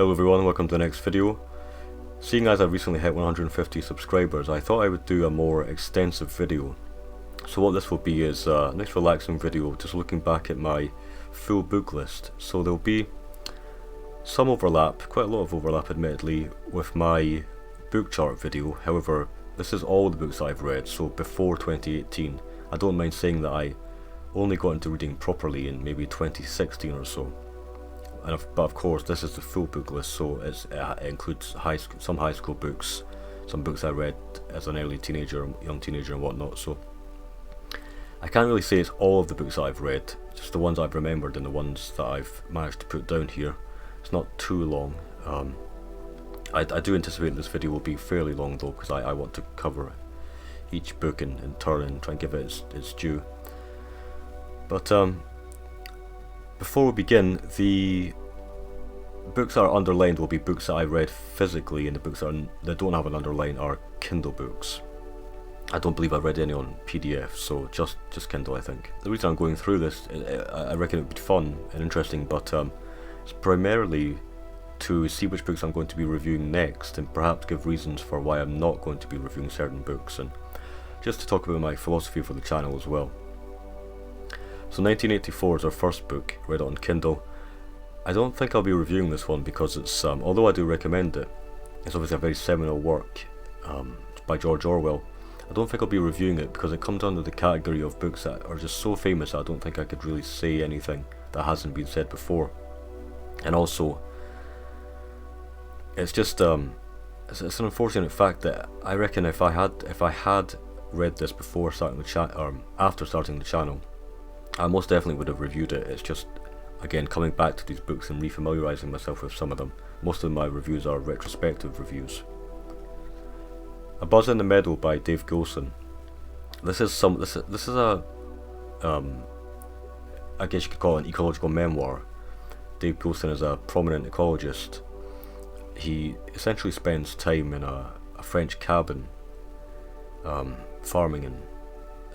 Hello everyone, welcome to the next video. Seeing as I recently hit 150 subscribers, I thought I would do a more extensive video. So what this will be is a nice relaxing video just looking back at my full book list. So there'll be some overlap, quite a lot of overlap admittedly, with my book chart video. However, this is all the books that I've read, so before 2018. I don't mind saying that I only got into reading properly in maybe 2016 or so. But of course this is the full book list, so it includes some high school books, some books I read as an early teenager, young teenager and whatnot, so I can't really say it's all of the books that I've read, just the ones I've remembered and the ones that I've managed to put down here. It's not too long. I do anticipate this video will be fairly long though, because I want to cover each book in turn and try and give it its due. But before we begin, the books that are underlined will be books that I read physically, and the books that don't have an underline are Kindle books. I don't believe I read any on PDF, so just Kindle I think. The reason I'm going through this, I reckon it would be fun and interesting, but it's primarily to see which books I'm going to be reviewing next, and perhaps give reasons for why I'm not going to be reviewing certain books, and just to talk about my philosophy for the channel as well. So 1984 is our first book, read it on Kindle. I don't think I'll be reviewing this one because it's, although I do recommend it, it's obviously a very seminal work by George Orwell. I don't think I'll be reviewing it because it comes under the category of books that are just so famous that I don't think I could really say anything that hasn't been said before. And also, it's just it's an unfortunate fact that I reckon if I had read this before starting the channel, or after starting the channel, I most definitely would have reviewed it. It's just, again, coming back to these books and refamiliarising myself with some of them. Most of my reviews are retrospective reviews. A Buzz in the Meadow by Dave Gilson. This is a I guess you could call it an ecological memoir. Dave Gilson is a prominent ecologist. He essentially spends time in a French cabin, farming and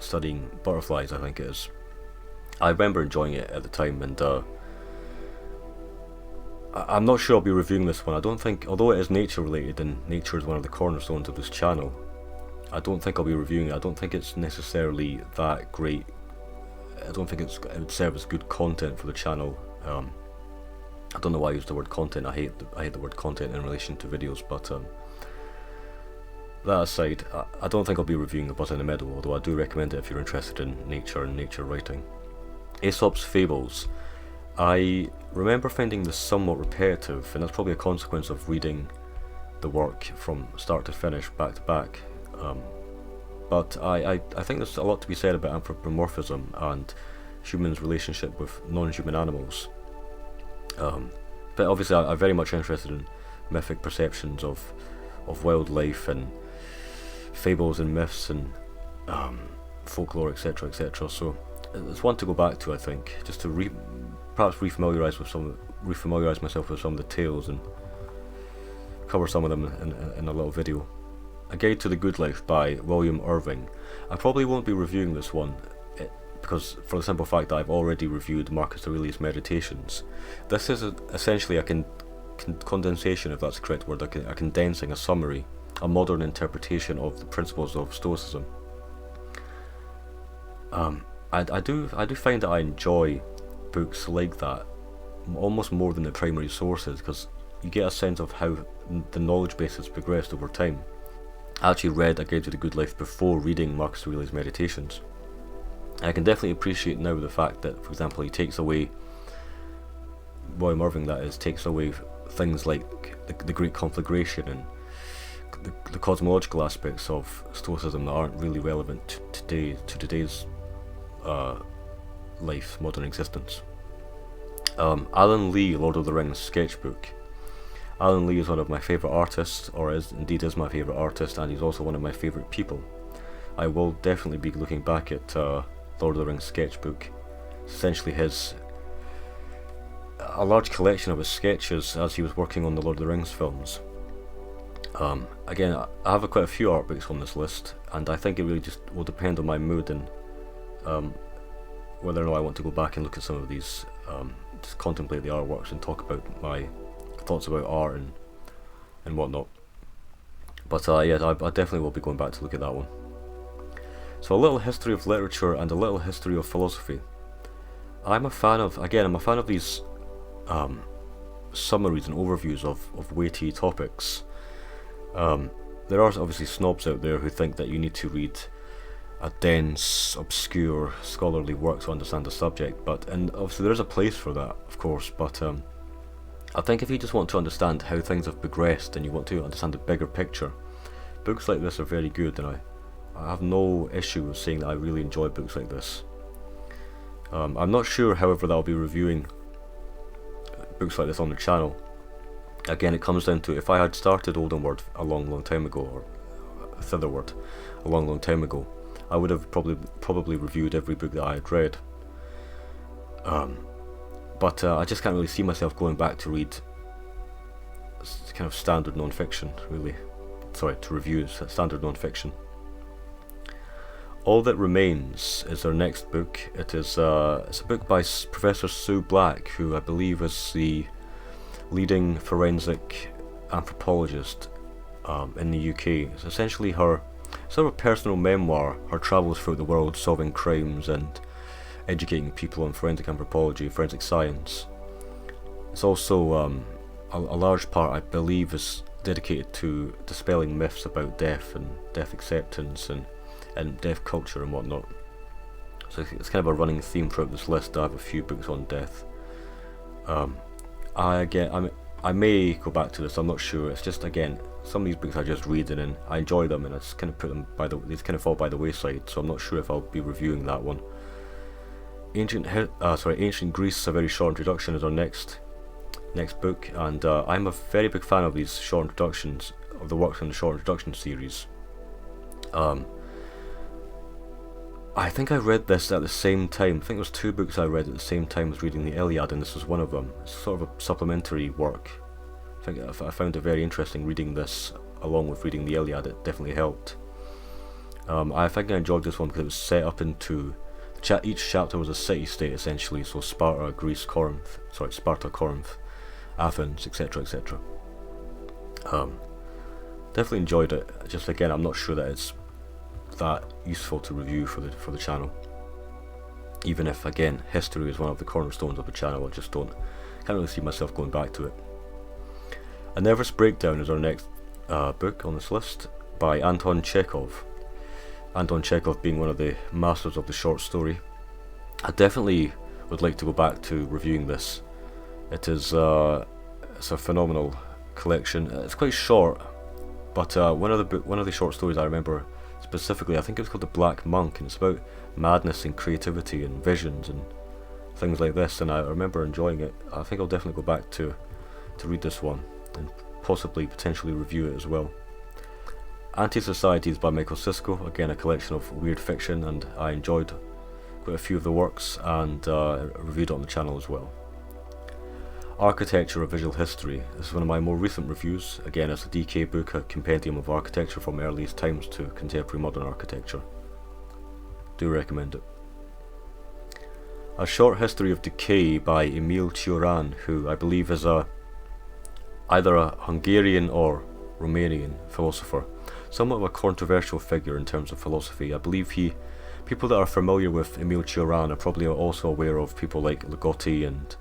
studying butterflies, I think it is. I remember enjoying it at the time, and I'm not sure I'll be reviewing this one. I don't think, although it is nature related and nature is one of the cornerstones of this channel, I don't think I'll be reviewing it. I don't think it's necessarily that great. I don't think it would serve as good content for the channel. I don't know why I use the word content. I hate the word content in relation to videos, but that aside, I don't think I'll be reviewing A Buzz in the Meadow, although I do recommend it if you're interested in nature and nature writing. Aesop's Fables. I remember finding this somewhat repetitive, and that's probably a consequence of reading the work from start to finish, back to back. But I think there's a lot to be said about anthropomorphism and humans' relationship with non-human animals. But obviously I'm very much interested in mythic perceptions of wildlife and fables and myths and folklore, etc, etc. So it's one to go back to, I think, just to perhaps refamiliarise myself with some of the tales and cover some of them in a little video. A Guide to the Good Life by William Irving. I probably won't be reviewing this one because, for the simple fact that I've already reviewed Marcus Aurelius' Meditations. This is essentially a condensation, if that's the correct word, a condensing, a summary, a modern interpretation of the principles of Stoicism. I do find that I enjoy books like that almost more than the primary sources, because you get a sense of how the knowledge base has progressed over time. I actually read A Guide to the Good Life before reading Marcus Aurelius' Meditations. I can definitely appreciate now the fact that, for example, he takes away, William Irving that is, takes away things like the Great Conflagration and the cosmological aspects of Stoicism that aren't really relevant to today's life, modern existence. Alan Lee, Lord of the Rings sketchbook. Alan Lee is one of my favourite artists, or is my favourite artist, and he's also one of my favourite people. I will definitely be looking back at Lord of the Rings sketchbook. It's essentially a large collection of his sketches as he was working on the Lord of the Rings films. Again, I have quite a few art books on this list, and I think it really just will depend on my mood and whether or not I want to go back and look at some of these, just contemplate the artworks and talk about thoughts about art and whatnot. But yeah, I definitely will be going back to look at that one. So a little history of literature and a little history of philosophy. I'm a fan of these summaries and overviews of weighty topics. There are obviously snobs out there who think that you need to read a dense, obscure, scholarly work to understand the subject, and obviously there is a place for that, of course, but I think if you just want to understand how things have progressed and you want to understand the bigger picture, books like this are very good, and I have no issue with saying that I really enjoy books like this. I'm not sure, however, that I'll be reviewing books like this on the channel. Again, it comes down to, if I had started Oldenward a long time ago, or Thitherward a long time ago, I would have probably reviewed every book that I had read. But I just can't really see myself going back to read kind of standard non-fiction, really. Sorry, to review standard non-fiction. All That Remains is our next book. It's a book by Professor Sue Black, who I believe is the leading forensic anthropologist in the UK. It's essentially her sort of a personal memoir, her travels throughout the world solving crimes and educating people on forensic anthropology, forensic science. It's also a large part, I believe, is dedicated to dispelling myths about death and death acceptance and death culture and whatnot. So it's kind of a running theme throughout this list. I have a few books on death. I may go back to this, I'm not sure. It's just, again, some of these books I just read and then I enjoy them and I just kind of put them they kind of fall by the wayside, so I'm not sure if I'll be reviewing that one. Ancient Greece, a very short introduction, is our next book, and I'm a very big fan of these short introductions, of the works in the short introduction series. I think I read this at the same time. I think there was 2 books I read at the same time as reading the Iliad, and this was one of them. It's sort of a supplementary work. I found it very interesting reading this along with reading the Iliad. It definitely helped. I think I enjoyed this one because it was set up into each chapter was a city-state essentially. So Sparta, Greece, Corinth, Athens, etc., etc. Definitely enjoyed it. Just again, I'm not sure that it's that useful to review for the channel. Even if, again, history is one of the cornerstones of the channel, I just can't really see myself going back to it. A Nervous Breakdown is our next book on this list, by Anton Chekhov. Anton Chekhov being one of the masters of the short story. I definitely would like to go back to reviewing this. It's a phenomenal collection. It's quite short, but one of the short stories I remember specifically, I think it was called The Black Monk, and it's about madness and creativity and visions and things like this, and I remember enjoying it. I think I'll definitely go back to read this one and potentially review it as well. Anti-Societies by Michael Sisko, again a collection of weird fiction, and I enjoyed quite a few of the works and reviewed it on the channel as well. Architecture, a Visual History. This is one of my more recent reviews. Again, it's a DK book, a compendium of architecture from earliest times to contemporary modern architecture. Do recommend it. A Short History of Decay by Emil Cioran, who I believe is either a Hungarian or Romanian philosopher. Somewhat of a controversial figure in terms of philosophy. I believe people that are familiar with Emil Cioran are probably also aware of people like Ligotti and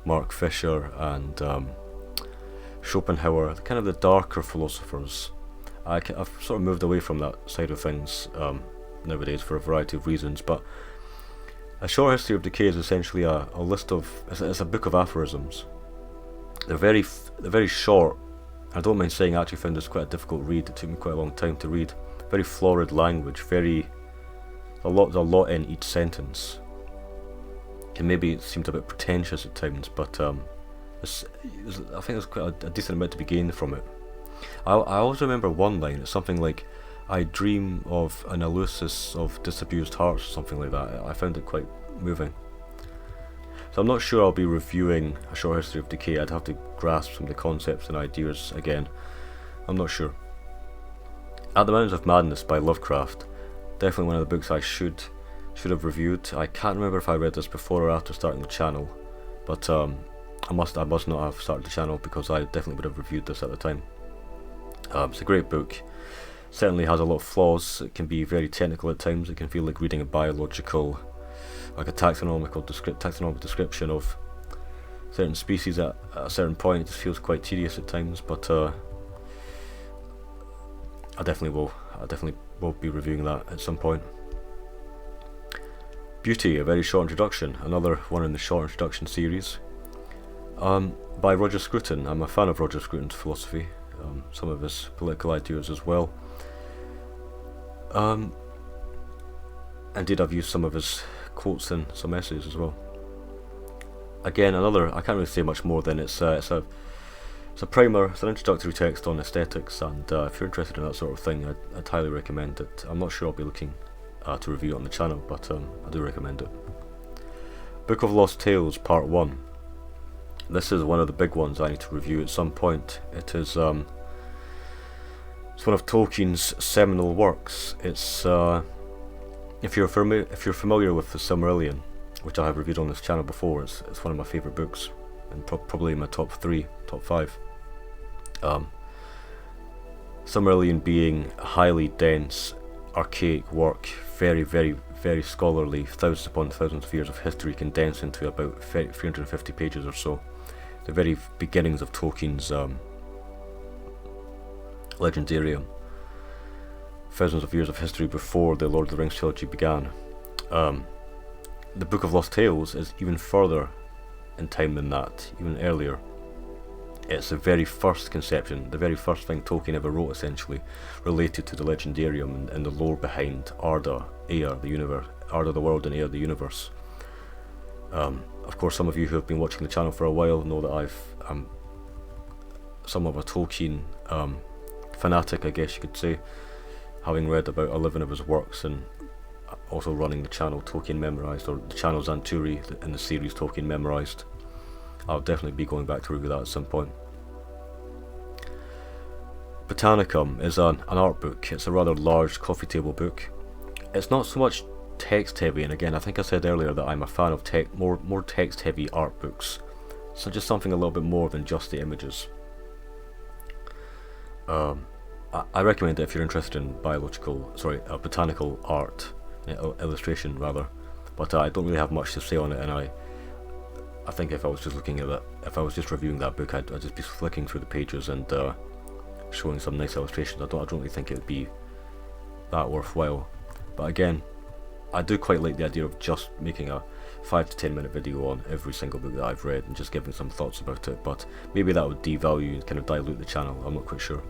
Mark Fisher and Schopenhauer, kind of the darker philosophers. I've sort of moved away from that side of things nowadays for a variety of reasons, but A Short History of Decay is essentially a list of, it's a book of aphorisms. They're very short. I don't mind saying I actually found this quite a difficult read. It took me quite a long time to read. Very florid language, a lot in each sentence. And maybe it seemed a bit pretentious at times, but I think there's quite a decent amount to be gained from it. I always remember one line. It's something like, "I dream of an Eleusis of disabused hearts," or something like that. I found it quite moving. So I'm not sure I'll be reviewing A Short History of Decay. I'd have to grasp some of the concepts and ideas again. I'm not sure. At the Mountains of Madness by Lovecraft. Definitely one of the books I should have reviewed. I can't remember if I read this before or after starting the channel, but I must not have started the channel, because I definitely would have reviewed this at the time. It's a great book. Certainly has a lot of flaws. It can be very technical at times. It can feel like reading a biological, like a taxonomic description of certain species at a certain point. It just feels quite tedious at times, but I definitely will be reviewing that at some point. Beauty, a very short introduction, another one in the short introduction series, by Roger Scruton. I'm a fan of Roger Scruton's philosophy, some of his political ideas as well. Indeed, I've used some of his quotes in some essays as well. Again, another, I can't really say much more than it's a primer, it's an introductory text on aesthetics, and if you're interested in that sort of thing, I'd highly recommend it. I'm not sure I'll be looking to review it on the channel, but I do recommend it. Book of Lost Tales, Part 1. This is one of the big ones I need to review at some point. It is it's one of Tolkien's seminal works. It's if you're familiar with the Silmarillion, which I have reviewed on this channel before, it's one of my favourite books, and probably in my top 5. Silmarillion being a highly dense, archaic work, very, very, very scholarly, thousands upon thousands of years of history condensed into about 350 pages or so. The very beginnings of Tolkien's legendarium. Thousands of years of history before the Lord of the Rings trilogy began. The Book of Lost Tales is even further in time than that, even earlier. It's the very first conception, the very first thing Tolkien ever wrote, essentially, related to the legendarium and the lore behind Arda, Air, the universe, Arda the world and Air the universe. Of course, some of you who have been watching the channel for a while know that I'm somewhat of a Tolkien fanatic, I guess you could say, having read about 11 of his works and also running the channel Tolkien Memorized, or the channel Zanturi in the series Tolkien Memorized. I'll definitely be going back to review that at some point. Botanicum is an art book. It's a rather large coffee table book. It's not so much text heavy, and again, I think I said earlier that I'm a fan of more text heavy art books. So just something a little bit more than just the images. I recommend it if you're interested in botanical art, illustration rather. But I don't really have much to say on it, and I think if I was just looking at that, if I was just reviewing that book, I'd just be flicking through the pages and showing some nice illustrations. I don't really think it would be that worthwhile. But again, I do quite like the idea of just making a 5 to 10 minute video on every single book that I've read and just giving some thoughts about it, but maybe that would devalue and kind of dilute the channel, I'm not quite sure.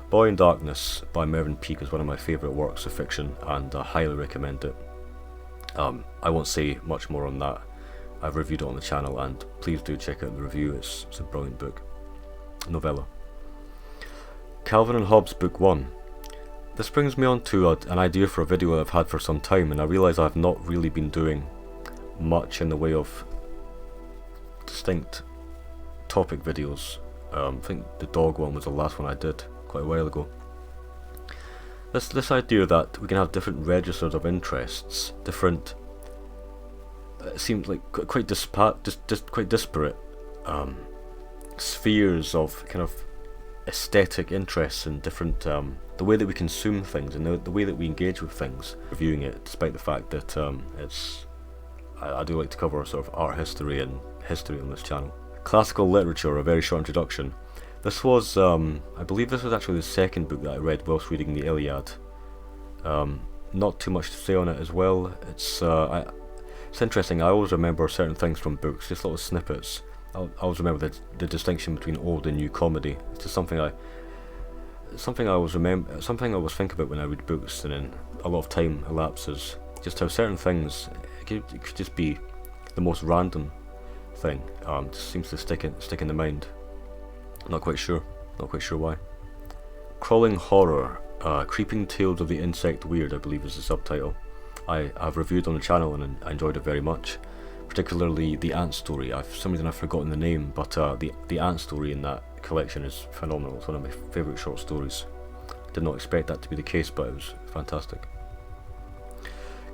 Boy in Darkness by Mervyn Peake is one of my favourite works of fiction, and I highly recommend it. I won't say much more on that. I've reviewed it on the channel, and please do check out the review. It's a brilliant book. Novella. Calvin and Hobbes Book 1. This brings me on to an idea for a video I've had for some time, and I realise I've not really been doing much in the way of distinct topic videos. I think the dog one was the last one I did quite a while ago. This idea that we can have different registers of interests, different, it seems like quite disparate spheres of kind of aesthetic interests and different the way that we consume things and the way that we engage with things. Reviewing it, despite the fact that I do like to cover sort of art history and history on this channel. Classical literature, a very short introduction. This was, I believe this was actually the second book that I read whilst reading the Iliad. Not too much to say on it as well. It's interesting. I always remember certain things from books, just little snippets. I always remember the distinction between old and new comedy. It's just something I always think about when I read books, and then a lot of time elapses. Just how certain things, it could just be the most random thing. Just seems to stick in the mind. Not quite sure why. Crawling Horror, Creeping Tales of the Insect Weird, I believe is the subtitle. I've reviewed on the channel and I enjoyed it very much. Particularly the ant story. For some reason I've forgotten the name, but the ant story in that collection is phenomenal. It's one of my favourite short stories. Did not expect that to be the case, but it was fantastic.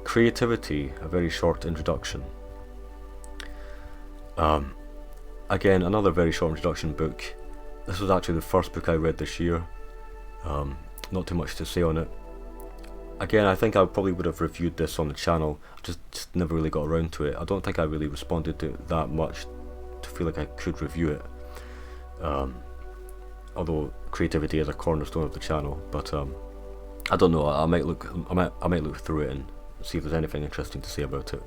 Creativity, a very short introduction. Again, another very short introduction book. This was actually the first book I read this year. Not too much to say on it. Again, I think I probably would have reviewed this on the channel, just never really got around to it. I don't think I really responded to it that much to feel like I could review it. Although creativity is a cornerstone of the channel, but I don't know. I might look through it and see if there's anything interesting to say about it.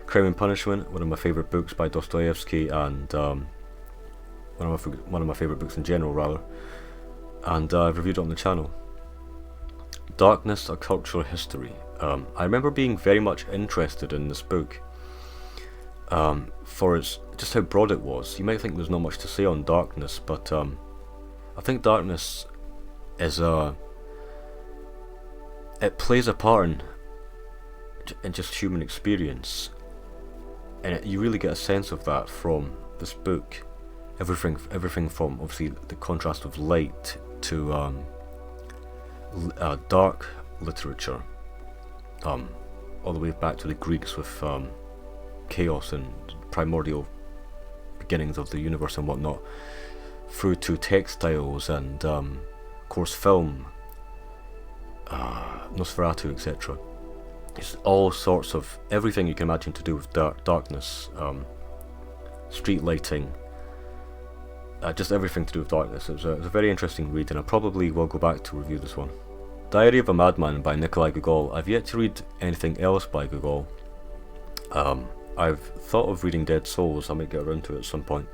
Crime and Punishment, one of my favourite books by Dostoevsky, and one of my favourite books in general, rather. And I've reviewed it on the channel. Darkness: A Cultural History. I remember being very much interested in this book for just how broad it was. You might think there's not much to say on darkness, but I think darkness is it plays a part in just human experience, and you really get a sense of that from this book. Everything from obviously the contrast of light to dark literature, all the way back to the Greeks with chaos and primordial beginnings of the universe and whatnot, through to textiles and of course film, Nosferatu, etc. It's all sorts of everything you can imagine to do with darkness, street lighting, just everything to do with darkness. It was a very interesting read, and I probably will go back to review this one. Diary of a Madman by Nikolai Gogol. I've yet to read anything else by Gogol. I've thought of reading Dead Souls. I might get around to it at some point.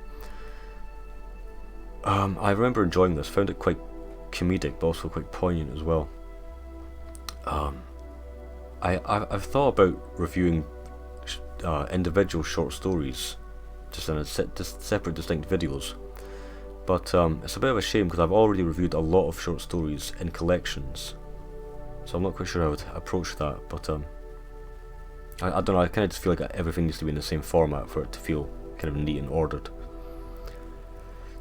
I remember enjoying this, found it quite comedic but also quite poignant as well. I've thought about reviewing individual short stories just in separate distinct videos, but it's a bit of a shame because I've already reviewed a lot of short stories in collections, so I'm not quite sure how I would approach that, but I don't know, I kind of just feel like everything needs to be in the same format for it to feel kind of neat and ordered.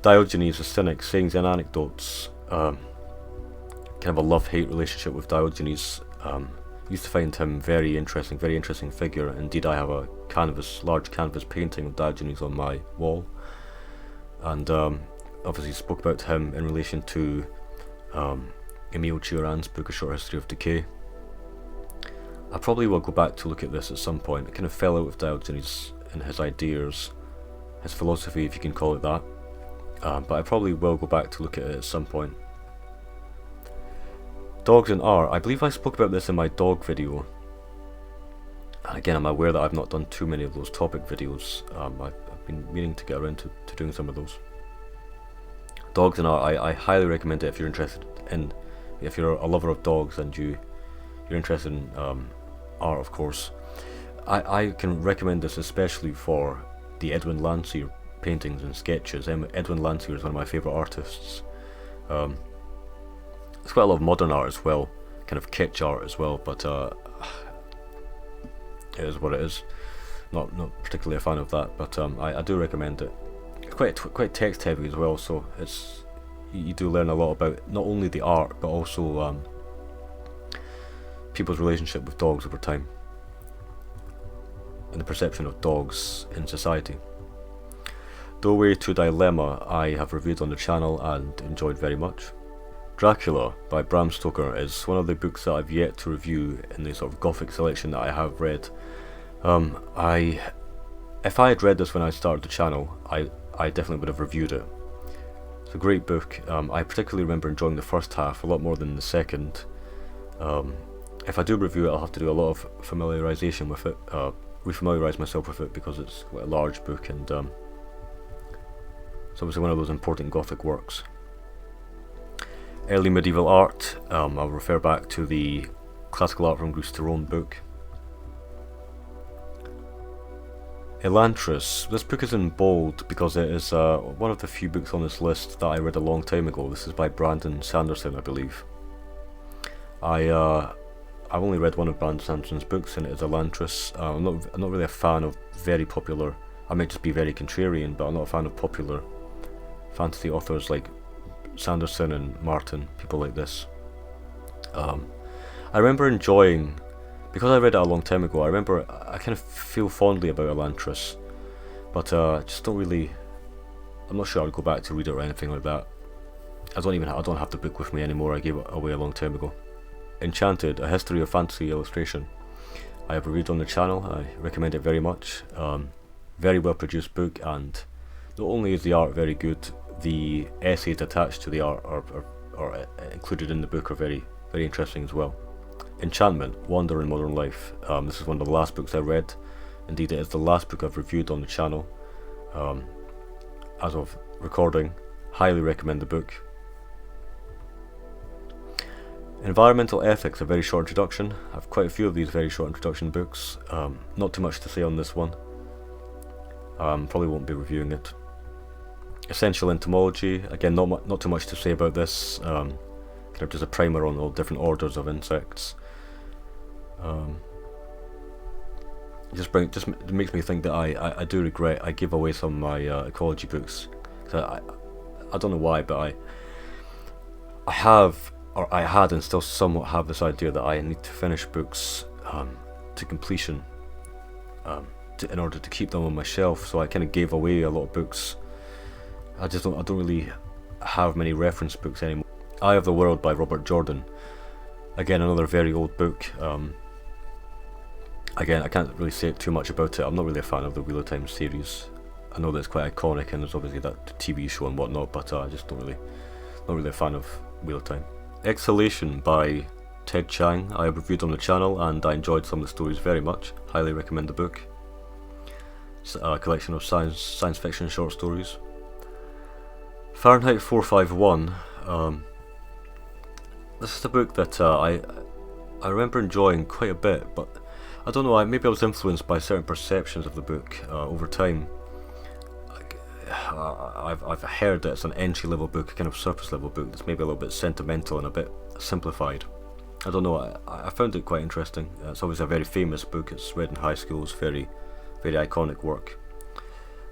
Diogenes the Cynic, Sayings and Anecdotes. Kind of a love-hate relationship with Diogenes. Used to find him very interesting figure. Indeed, I have a large canvas painting of Diogenes on my wall, and obviously spoke about him in relation to Emile Cioran's book, A Short History of Decay. I probably will go back to look at this at some point. I kind of fell out with Diogenes and his ideas, his philosophy, if you can call it that, but I probably will go back to look at it at some point. Dogs and Art. I believe I spoke about this in my dog video. And again, I'm aware that I've not done too many of those topic videos. I've been meaning to get around to doing some of those. Dogs and Art. I highly recommend it if you're interested in, if you're a lover of dogs and you're interested in art, of course. I can recommend this especially for the Edwin Landseer paintings and sketches. Edwin Landseer is one of my favourite artists. There's quite a lot of modern art as well, kind of kitsch art as well, but it is what it is. Not particularly a fan of that, but I do recommend it. It's quite text heavy as well, so you do learn a lot about not only the art but also people's relationship with dogs over time and the perception of dogs in society. Doorway to Dilemma I have reviewed on the channel and enjoyed very much. Dracula by Bram Stoker is one of the books that I've yet to review in the sort of gothic selection that I have read. If I had read this when I started the channel, I definitely would have reviewed it. It's a great book. I particularly remember enjoying the first half a lot more than the second. If I do review it, I'll have to do a lot of familiarisation with it, refamiliarise myself with it, because it's quite a large book and it's obviously one of those important gothic works. Early medieval art, I'll refer back to the Classical Art from Greece to Rome book. Elantris. This book is in bold because it is one of the few books on this list that I read a long time ago. This is by Brandon Sanderson, I believe. I've only read one of Brandon Sanderson's books, and it is Elantris. I'm not really a fan of very popular, I might just be very contrarian, but I'm not a fan of popular fantasy authors like Sanderson and Martin, people like this. I remember enjoying, because I read it a long time ago, I kind of feel fondly about Elantris, but just don't really. I'm not sure I would go back to read it or anything like that. I don't have the book with me anymore. I gave it away a long time ago. Enchanted: A History of Fantasy Illustration. I have reviewed on the channel. I recommend it very much. Very well produced book, and not only is the art very good, the essays attached to the art are included in the book are very, very interesting as well. Enchantment: Wonder in Modern Life. This is one of the last books I read. Indeed, it is the last book I've reviewed on the channel. As of recording, highly recommend the book. Environmental Ethics: A Very Short Introduction. I have quite a few of these very short introduction books. Not too much to say on this one. Probably won't be reviewing it. Essential Entomology. Again, not too much to say about this. Kind of just a primer on all different orders of insects. Just makes me think that I do regret I gave away some of my ecology books. I don't know why, but I had and still somewhat have this idea that I need to finish books to completion in order to keep them on my shelf. So I kind of gave away a lot of books. I don't really have many reference books anymore. Eye of the World by Robert Jordan. Again, another very old book. Again, I can't really say too much about it. I'm not really a fan of the Wheel of Time series. I know that it's quite iconic and there's obviously that TV show and whatnot, but I just not really a fan of Wheel of Time. Exhalation by Ted Chiang. I have reviewed on the channel and I enjoyed some of the stories very much. Highly recommend the book. It's a collection of science fiction short stories. Fahrenheit 451. This is a book that I remember enjoying quite a bit, but I don't know, maybe I was influenced by certain perceptions of the book over time. I've heard that it's an entry-level book, a kind of surface-level book that's maybe a little bit sentimental and a bit simplified. I don't know, I found it quite interesting. It's obviously a very famous book, it's read in high school, it's very, very iconic work.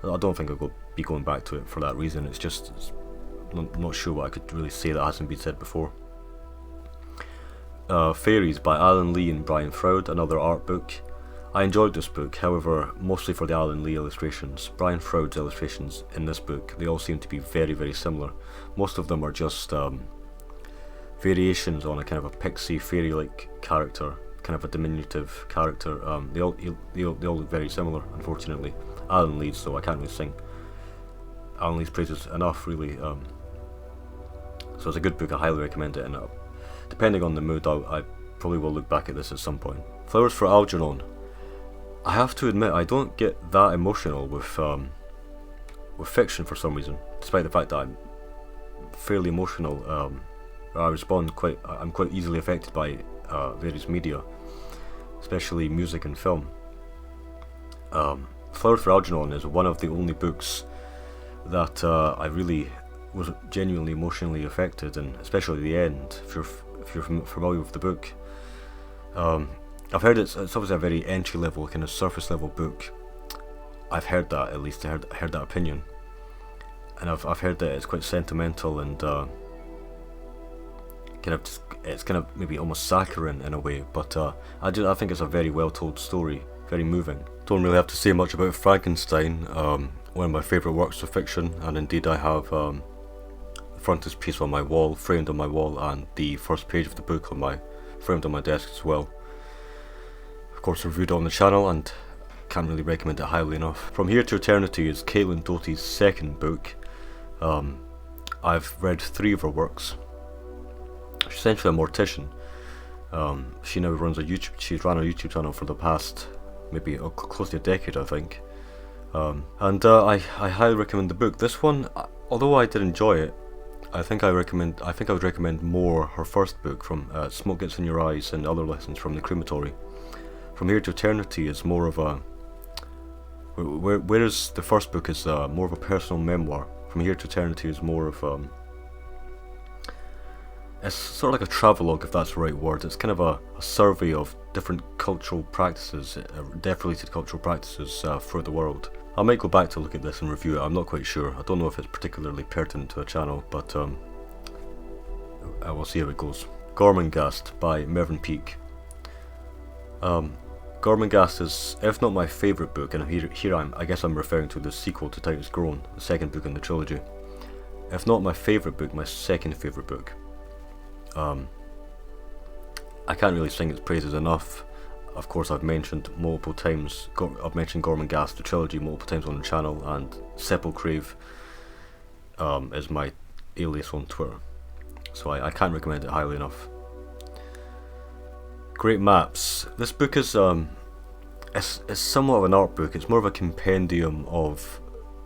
I don't think I'll be going back to it for that reason. I'm not sure what I could really say that hasn't been said before. Fairies by Alan Lee and Brian Froud, another art book. I enjoyed this book, however, mostly for the Alan Lee illustrations. Brian Froud's illustrations in this book, they all seem to be very, very similar. Most of them are just variations on a kind of a pixie fairy-like character, kind of a diminutive character. They all look very similar, unfortunately. Alan Lee's, so I can't really sing Alan Lee's praises enough, really. So it's a good book, I highly recommend it, and depending on the mood, I probably will look back at this at some point. Flowers for Algernon. I have to admit, I don't get that emotional with fiction for some reason, despite the fact that I'm fairly emotional. I'm quite easily affected by various media, especially music and film. Flowers for Algernon is one of the only books that I really was genuinely emotionally affected, and especially the end. If you're familiar with the book, I've heard it's obviously a very entry-level, kind of surface-level book. I've heard that, at least. I heard that opinion, and I've heard that it's quite sentimental and it's kind of maybe almost saccharine in a way. But I think it's a very well-told story, very moving. Don't really have to say much about Frankenstein. One of my favourite works of fiction, and indeed I have the frontispiece on my wall, framed on my wall, and the first page of the book framed on my desk as well. Of course, reviewed on the channel, and can't really recommend it highly enough. From Here to Eternity is Caitlin Doty's second book. I've read 3 of her works. She's essentially a mortician. She now runs she's ran a YouTube channel for the past maybe close to a decade, I think. And I highly recommend the book. This one, although I did enjoy it, I think I would recommend more her first book, from Smoke Gets in Your Eyes and Other Lessons from the Crematory. From Here to Eternity is more of a, whereas the first book is more of a personal memoir. From Here to Eternity is more of it's sort of like a travelogue, if that's the right word. It's kind of a survey of different cultural practices, death-related cultural practices throughout the world. I might go back to look at this and review it, I'm not quite sure. I don't know if it's particularly pertinent to the channel, but I will see how it goes. Gormenghast by Mervyn Peake. Gormenghast is, if not my favourite book, and here I guess I'm referring to the sequel to Titus Grown, the second book in the trilogy. If not my favourite book, my second favourite book. I can't really sing its praises enough. Of course, I've mentioned multiple times, I've mentioned Gormenghast, the trilogy, multiple times on the channel, and Sepulcrave is my alias on Twitter. So I can't recommend it highly enough. Great maps. This book is it's somewhat of an art book. It's more of a compendium of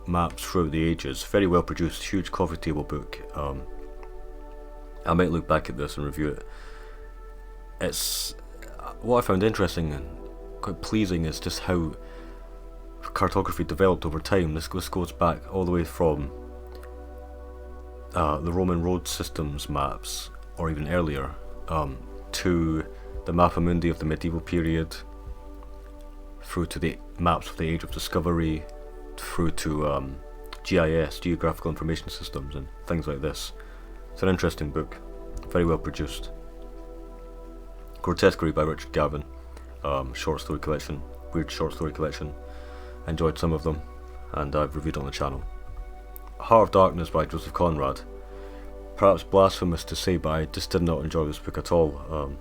maps throughout the ages. Very well produced, huge coffee table book. I might look back at this and review it. It's what I found interesting and quite pleasing is just how cartography developed over time. This goes back all the way from the Roman road systems maps, or even earlier, to the Mappa Mundi of the medieval period, through to the maps of the Age of Discovery, through to GIS, Geographical Information Systems, and things like this. It's an interesting book, very well produced. Grotesquerie by Richard Gavin, short story collection, weird short story collection. I enjoyed some of them, and I've reviewed on the channel. Heart of Darkness by Joseph Conrad. Perhaps blasphemous to say, but I just did not enjoy this book at all.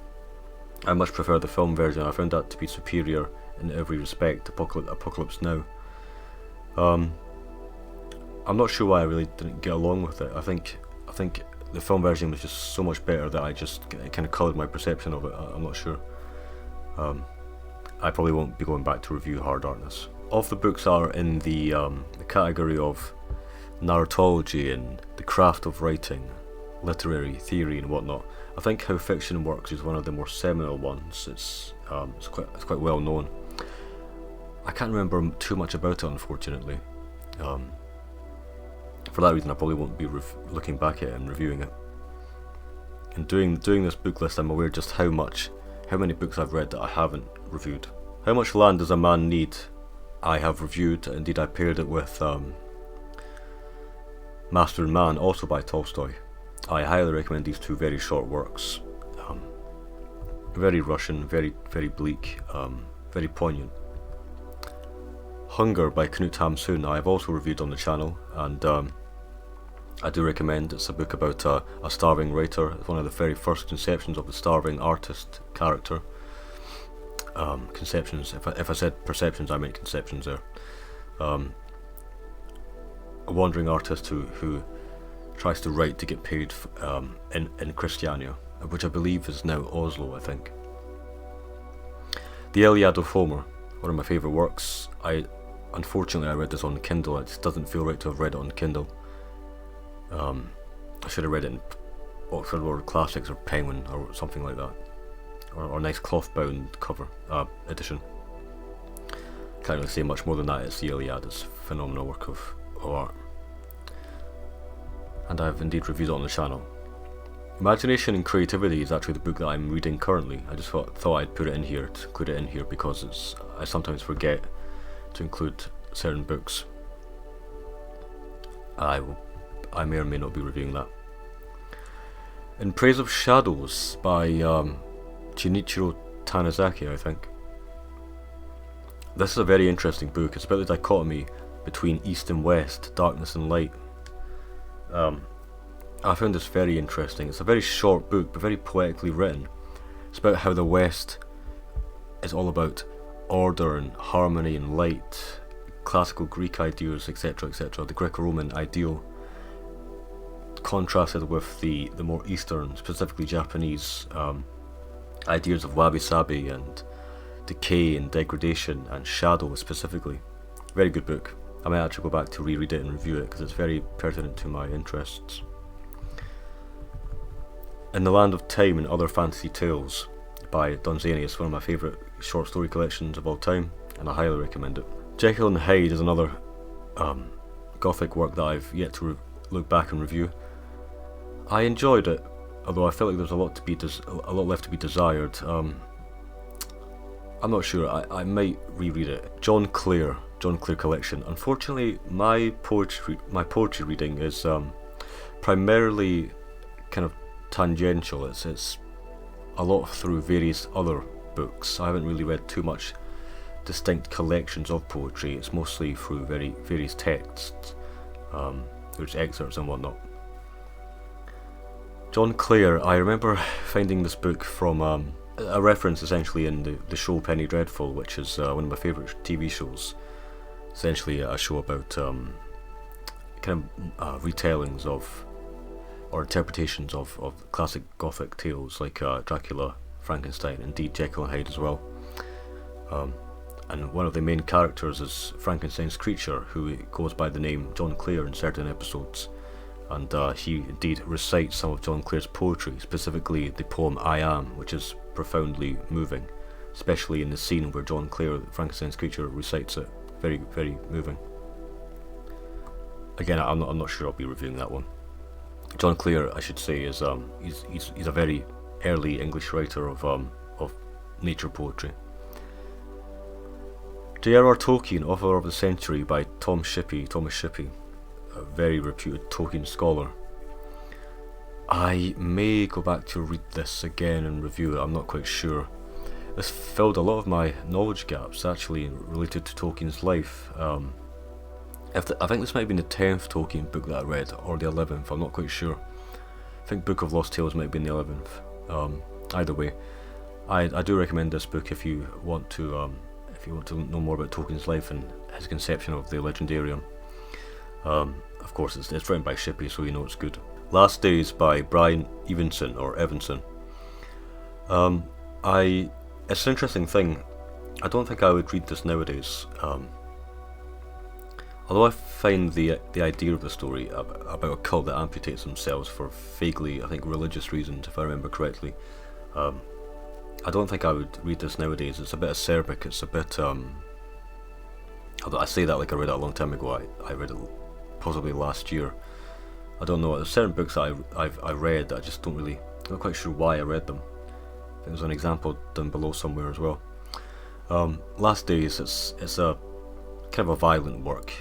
I much prefer the film version. I found that to be superior in every respect. Apocalypse Now. I'm not sure why I really didn't get along with it. I think the film version was just so much better that it kind of coloured my perception of it. I'm not sure. I probably won't be going back to review Heart of Darkness. Of the books are in the category of narratology and the craft of writing, literary theory and whatnot. I think How Fiction Works is one of the more seminal ones. It's quite well known. I can't remember too much about it, unfortunately. For that reason, I probably won't be looking back at it and reviewing it. And doing this book list, I'm aware just how many books I've read that I haven't reviewed. How Much Land Does a Man Need? I have reviewed. Indeed, I paired it with Master and Man, also by Tolstoy. I highly recommend these two very short works. Very Russian, very bleak, very poignant. Hunger by Knut Hamsun I have also reviewed on the channel, and I do recommend. It's a book about a starving writer. It's one of the very first conceptions of the starving artist character. Conceptions, if I said perceptions, I meant conceptions there. A wandering artist who tries to write to get paid in Christiania, which I believe is now Oslo, I think. The Iliad of Homer, one of my favourite works. Unfortunately I read this on Kindle. It just doesn't feel right to have read it on Kindle. I should have read it in Oxford World Classics or Penguin or something like that, or a nice cloth bound cover edition. Can't really say much more than that. It's the Iliad. It's a phenomenal work of art, and I've indeed reviewed it on the channel. Imagination and Creativity is actually the book that I'm reading currently. I just thought I'd put it in here, to include it in here, because I sometimes forget to include certain books. I may or may not be reviewing that. In Praise of Shadows by Shinichiro Tanizaki, I think. This is a very interesting book. It's about the dichotomy between East and West, darkness and light. I found this very interesting. It's a very short book, but very poetically written. It's about how the West is all about order and harmony and light, classical Greek ideas, etc., etc., the Greco-Roman ideal, contrasted with the more Eastern, specifically Japanese, ideas of wabi-sabi and decay and degradation and shadow specifically. Very good book. I might actually go back to reread it and review it because it's very pertinent to my interests. In the Land of Time and Other Fantasy Tales by Donzanius, one of my favourite short story collections of all time, and I highly recommend it. Jekyll and Hyde is another gothic work that I've yet to look back and review. I enjoyed it, although I felt like there's a lot left to be desired. I'm not sure. I might reread it. John Clare collection. Unfortunately, my poetry reading is primarily kind of tangential. It's a lot through various other books. I haven't really read too much distinct collections of poetry. It's mostly through various texts, there's excerpts and whatnot. John Clare, I remember finding this book from a reference essentially in the show Penny Dreadful, which is one of my favourite TV shows. Essentially a show about retellings of, or interpretations of classic Gothic tales like Dracula, Frankenstein, indeed Jekyll and Hyde as well. And one of the main characters is Frankenstein's creature, who goes by the name John Clare in certain episodes. And he indeed recites some of John Clare's poetry, specifically the poem I Am, which is profoundly moving, especially in the scene where John Clare, Frankenstein's creature, recites it. Very, very moving. Again, I'm not sure I'll be reviewing that one. John Clare, I should say, is he's a very early English writer of nature poetry. J.R.R. Tolkien, Author of the Century by Thomas Shippey, a very reputed Tolkien scholar. I may go back to read this again and review it, I'm not quite sure. This filled a lot of my knowledge gaps actually related to Tolkien's life. I think this might have been the 10th Tolkien book that I read, or the 11th, I'm not quite sure. I think Book of Lost Tales might have been the 11th. Either way, I do recommend this book if you want to know more about Tolkien's life and his conception of the Legendarium. Of course, it's written by Shippey, so you know it's good. Last Days by Brian Evenson. It's an interesting thing. I don't think I would read this nowadays. Although I find the idea of the story about a cult that amputates themselves for vaguely, I think, religious reasons, if I remember correctly, I don't think I would read this nowadays. It's a bit acerbic. It's a bit. Although I say that like I read it a long time ago. I read it possibly last year. I don't know. There's certain books that I read that I just I'm not quite sure why I read them. I think there's an example down below somewhere as well. Last Days, it's a kind of a violent work.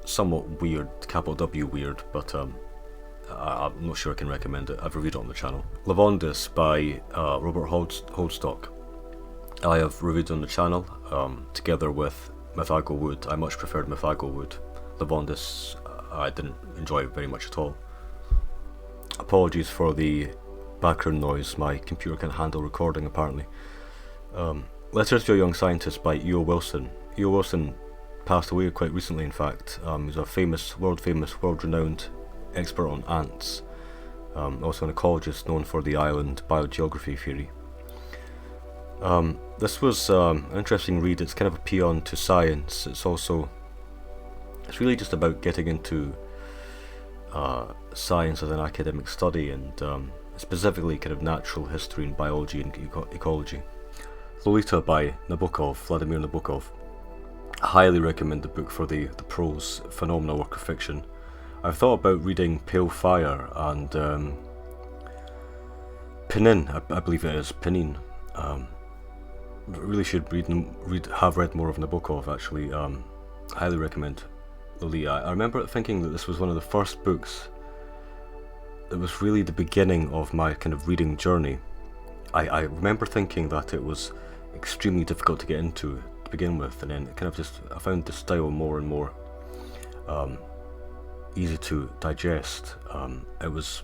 Somewhat weird, capital W weird, but I'm not sure I can recommend it. I've reviewed it on the channel. Lavondis by Robert Holdstock. I have reviewed on the channel, together with Mythago Wood. I much preferred Mythago Wood. Lavondis, I didn't enjoy very much at all. Apologies for the background noise, my computer can't handle recording apparently. Letters to a Young Scientist by E.O. Wilson. E.O. Wilson passed away quite recently, in fact. He's a world-renowned expert on ants. Also an ecologist known for the island biogeography theory. This was an interesting read. It's kind of a paean to science. It's really just about getting into science as an academic study, and specifically kind of natural history and biology and ecology. Lolita by Vladimir Nabokov. I highly recommend the book for the prose, phenomenal work of fiction. I've thought about reading Pale Fire and Pinin, I believe it is, Pinin. Really should have read more of Nabokov actually. Highly recommend Lolita. I remember thinking that this was one of the first books that was really the beginning of my kind of reading journey. I remember thinking that it was extremely difficult to get into to begin with, and then I found the style more and more easy to digest. It was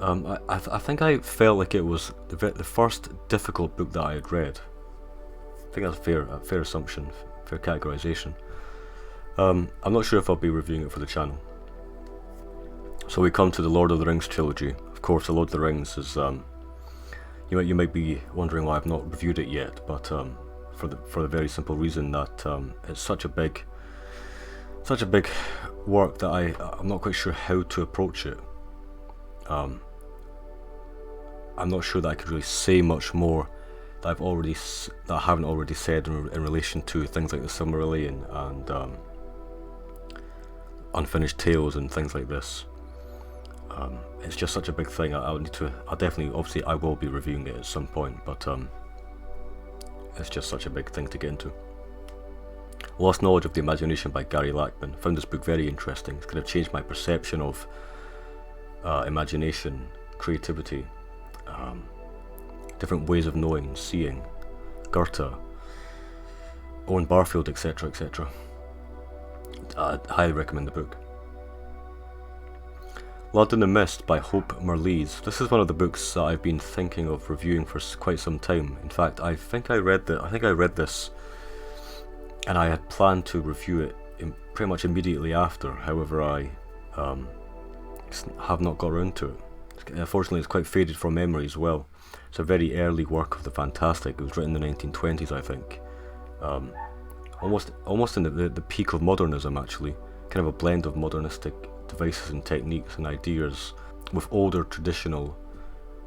I think I felt like it was the first difficult book that I had read. I think that's a fair assumption, fair categorization. I'm not sure if I'll be reviewing it for the channel. So we come to the Lord of the Rings trilogy. Of course, the Lord of the Rings is you might be wondering why I've not reviewed it yet, but for the very simple reason that it's such a big work that I'm not quite sure how to approach it. I'm not sure that I could really say much more that I haven't already said in relation to things like the Silmarillion and Unfinished Tales and things like this. It's just such a big thing. I will be reviewing it at some point, but it's just such a big thing to get into. Lost Knowledge of the Imagination by Gary Lachman. Found this book very interesting. It's kind of changed my perception of imagination, creativity, different ways of knowing, seeing, Goethe, Owen Barfield, etc., etc. I highly recommend the book. Blood in the Mist by Hope Merlees. This is one of the books that I've been thinking of reviewing for quite some time. In fact, I think I read this, and I had planned to review it pretty much immediately after. However, I have not got around to it. Unfortunately, it's quite faded from memory as well. It's a very early work of the fantastic. It was written in the 1920s, I think. Almost in the peak of modernism, actually. Kind of a blend of modernistic devices and techniques and ideas with older traditional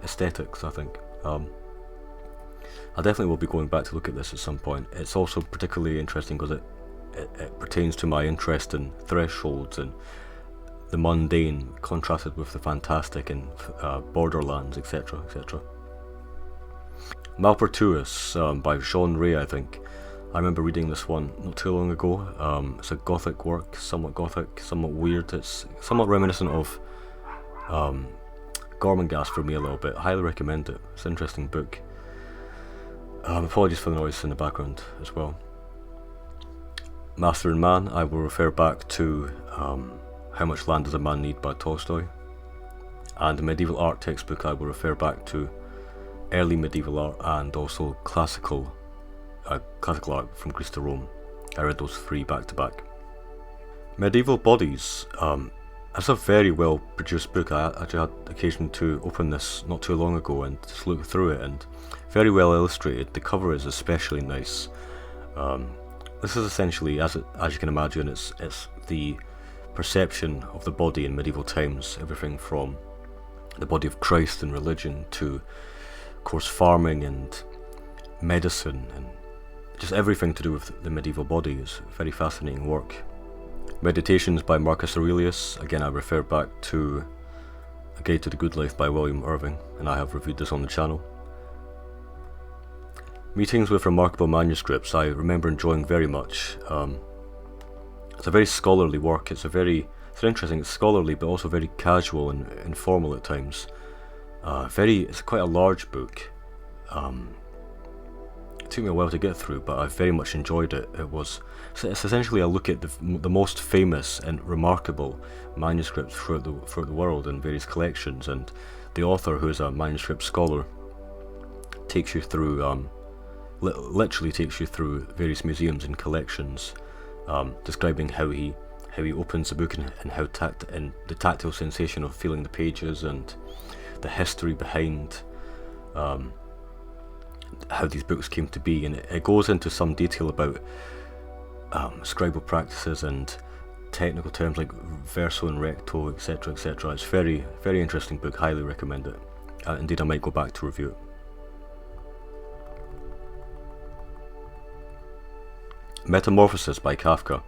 aesthetics, I think. I definitely will be going back to look at this at some point. It's also particularly interesting because it pertains to my interest in thresholds and the mundane contrasted with the fantastic and borderlands, etc., etc. Malpertuis by Jean Ray, I think. I remember reading this one not too long ago. It's a gothic work, somewhat weird. It's somewhat reminiscent of Gormenghast for me a little bit. Highly recommend it. It's an interesting book. Apologies for the noise in the background as well. Master and Man, I will refer back to How Much Land Does a Man Need by Tolstoy. And the medieval art textbook, I will refer back to early medieval art and also classical art from Greece to Rome. I read those three back to back. Medieval Bodies. It's a very well produced book. I actually had occasion to open this not too long ago and just look through it, and very well illustrated. The cover is especially nice. This is essentially, as you can imagine, it's the perception of the body in medieval times. Everything from the body of Christ and religion to, of course, farming and medicine and just everything to do with the medieval body. Is very fascinating work. Meditations by Marcus Aurelius. Again, I refer back to A Guide to the Good Life by William Irving, and I have reviewed this on the channel. Meetings with Remarkable Manuscripts, I remember enjoying very much. It's a very scholarly work. It's interesting. It's scholarly, but also very casual and informal at times. It's quite a large book. It took me a while to get through, but I very much enjoyed it. It's essentially a look at the most famous and remarkable manuscripts throughout the world in various collections, and the author, who is a manuscript scholar, takes you through, literally takes you through various museums and collections, describing how he opens the book and how the tactile sensation of feeling the pages and the history behind how these books came to be, and it goes into some detail about scribal practices and technical terms like verso and recto, etc., etc. It's very, very interesting book. Highly recommend it. Indeed, I might go back to review it. Metamorphosis by Kafka.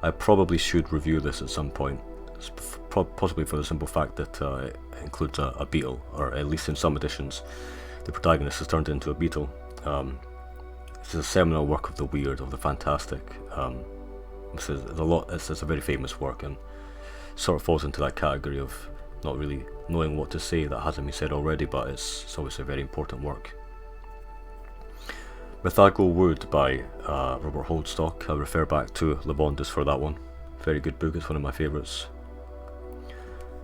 I probably should review this at some point, possibly for the simple fact that it includes a beetle, or at least in some editions the protagonist is turned into a beetle. This is a seminal work of the weird, of the fantastic. It's a very famous work, and sort of falls into that category of not really knowing what to say that hasn't been said already, but it's obviously a very important work. Mythagoral Wood by Robert Holdstock. I refer back to Le Bondis for that one. Very good book. It's one of my favourites.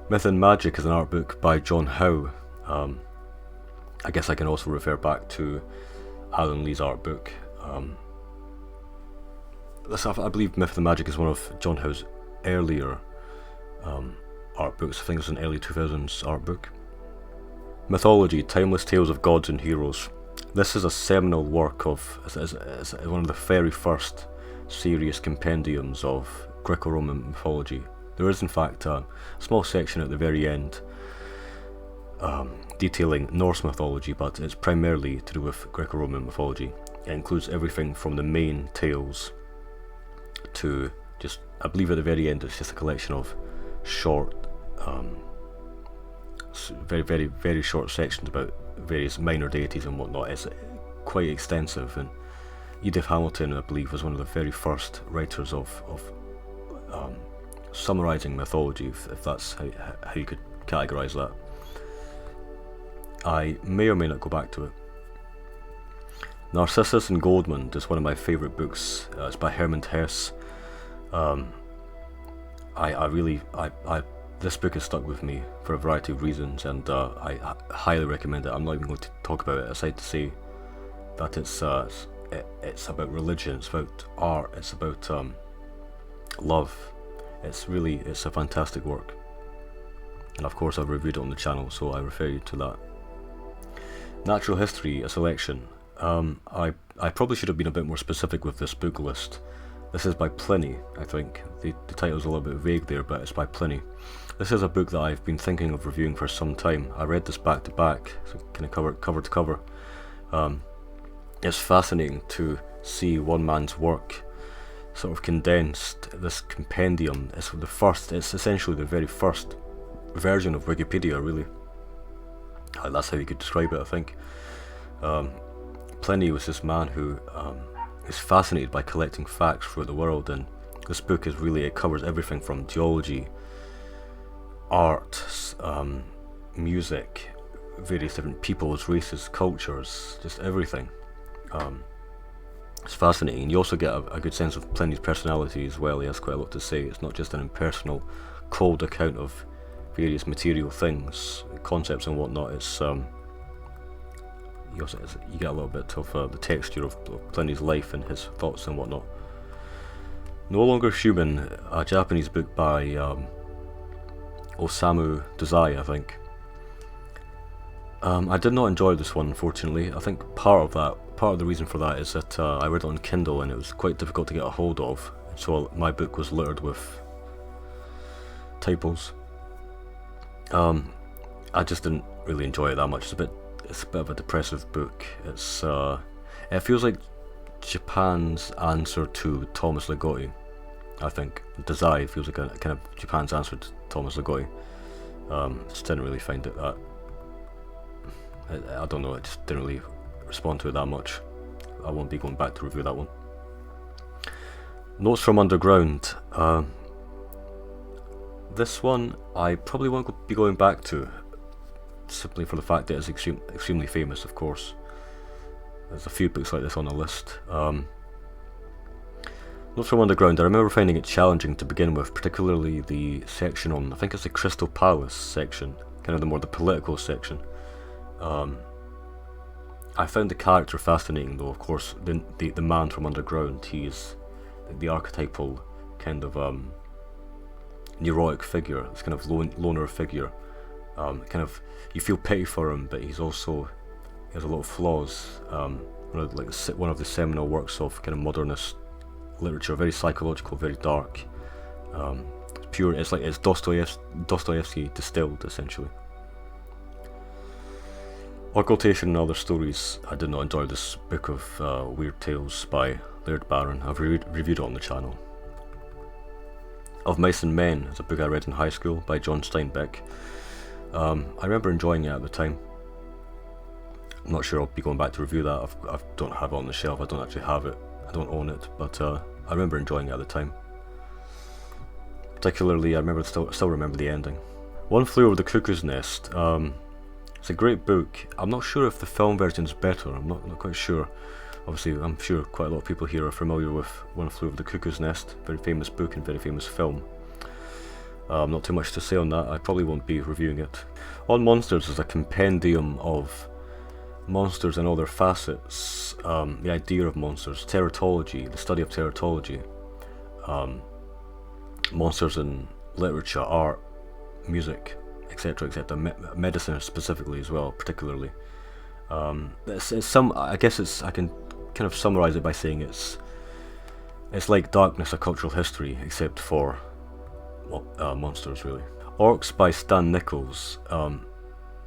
Myth and Magic is an art book by John Howe. I guess I can also refer back to Alan Lee's art book. I believe Myth and Magic is one of John Howe's earlier art books. I think it's an early 2000s art book. Mythology, Timeless Tales of Gods and Heroes. This is a seminal work it's one of the very first serious compendiums of Greco-Roman mythology. There is in fact a small section at the very end detailing Norse mythology, but it's primarily to do with Greco-Roman mythology. It includes everything from the main tales to just, I believe at the very end, it's just a collection of short, very, very, very short sections about various minor deities and whatnot. It's quite extensive, and Edith Hamilton, I believe, was one of the very first writers of summarising mythology, if that's how you could categorise that. I may or may not go back to it. Narcissus and Goldmund is one of my favourite books. It's by Hermann Hesse. This book has stuck with me for a variety of reasons, and I highly recommend it. I'm not even going to talk about it aside to say that it's about religion, it's about art, it's about love. It's a fantastic work, and of course I've reviewed it on the channel, so I refer you to that. Natural History, a selection. I probably should have been a bit more specific with this book list. This is by Pliny, I think. The title's a little bit vague there, but it's by Pliny. This is a book that I've been thinking of reviewing for some time. I read this back to back, so kind of cover to cover. It's fascinating to see one man's work sort of condensed. This compendium is it's essentially the very first version of Wikipedia, really. That's how you could describe it, I think. Pliny was this man who is fascinated by collecting facts throughout the world, and this book it covers everything from geology, art, music, various different peoples, races, cultures, just everything. It's fascinating. You also get a good sense of Pliny's personality as well. He has quite a lot to say. It's not just an impersonal, cold account of various material things, concepts and whatnot. It's you get a little bit of the texture of Pliny's life and his thoughts and whatnot. No Longer Human, a Japanese book by Osamu Dazai, I think. I did not enjoy this one, unfortunately. I think part of the reason for that is that I read it on Kindle and it was quite difficult to get a hold of, so my book was littered with typos. I just didn't really enjoy it that much. It's a bit of a depressive book. It feels like Japan's answer to Thomas Ligotti, I think. Dazai feels like a kind of Japan's answer to Thomas Ligotti. Just didn't really find it that. I don't know, I just didn't really respond to it that much. I won't be going back to review that one. Notes from Underground. This one I probably won't be going back to, simply for the fact that it's extremely famous, of course. There's a few books like this on the list. Notes from Underground, I remember finding it challenging to begin with, particularly the section on, I think it's the Crystal Palace section, kind of the political section. I found the character fascinating, though. Of course, the man from Underground, he's the archetypal kind of neurotic figure, this kind of loner figure. Kind of, you feel pity for him, but he has a lot of flaws. One of the seminal works of kind of modernist literature, very psychological, very dark. Pure. It's Dostoevsky distilled, essentially. Occultation and Other Stories. I did not enjoy this book of weird tales by Laird Barron. I've reviewed it on the channel. Of Mice and Men is a book I read in high school by John Steinbeck. I remember enjoying it at the time. I'm not sure I'll be going back to review that. I don't have it on the shelf. I don't actually have it. I don't own it, but I remember enjoying it at the time. Particularly, I still remember the ending. One Flew Over the Cuckoo's Nest. It's a great book. I'm not sure if the film version is better. I'm not quite sure. Obviously, I'm sure quite a lot of people here are familiar with One Flew Over the Cuckoo's Nest. Very famous book and very famous film. Not too much to say on that. I probably won't be reviewing it. On Monsters is a compendium of monsters and all their facets. The idea of monsters, teratology, the study of teratology, monsters in literature, art, music, etc., etc. Medicine specifically as well, particularly. I can kind of summarize it by saying it's like Darkness, a cultural history, except for monsters, really. Orcs by Stan Nichols.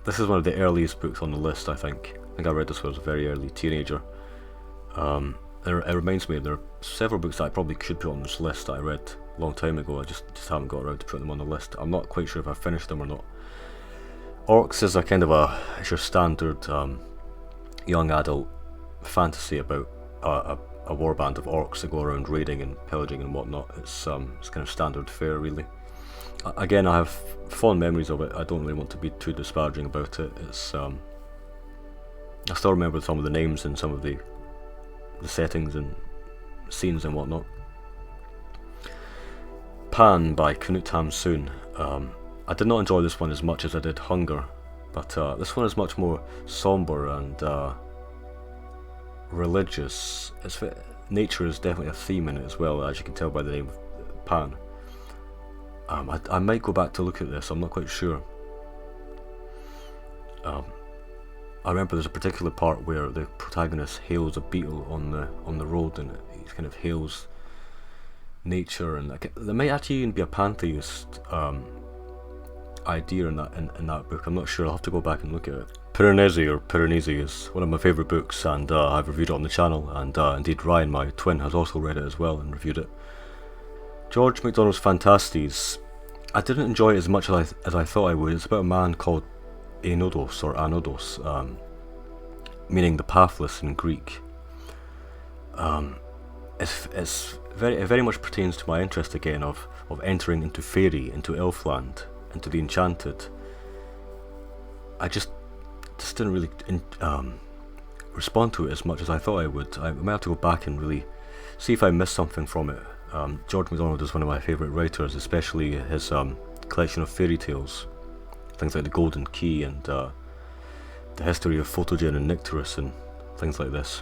This is one of the earliest books on the list, I think. I think I read this when I was a very early teenager. It reminds me, there are several books that I probably should put on this list that I read a long time ago. I just haven't got around to putting them on the list. I'm not quite sure if I finished them or not. Orcs is a kind of it's your standard young adult fantasy about a warband of orcs that go around raiding and pillaging and whatnot. It's kind of standard fare, really. Again, I have fond memories of it. I don't really want to be too disparaging about it. It's I still remember some of the names and some of the the settings and scenes and whatnot. Pan by Knut Hamsun. I did not enjoy this one as much as I did Hunger, but this one is much more somber and religious. Nature is definitely a theme in it as well, as you can tell by the name Pan. I might go back to look at this, I'm not quite sure. I remember there's a particular part where the protagonist hails a beetle on the road, and he kind of hails nature, and there might actually even be a pantheist idea in that book. I'm not sure, I'll have to go back and look at it. Piranesi is one of my favourite books, and I've reviewed it on the channel, and indeed Ryan, my twin, has also read it as well and reviewed it. George MacDonald's Phantastes. I didn't enjoy it as much as I thought I would. It's about a man called Anodos, meaning the pathless in Greek. It very much pertains to my interest again of entering into fairy, into elfland, into the enchanted. I just didn't really respond to it as much as I thought I would. I might have to go back and really see if I missed something from it. George MacDonald is one of my favourite writers, especially his collection of fairy tales, things like The Golden Key and the history of Photogen and Nycteris and things like this.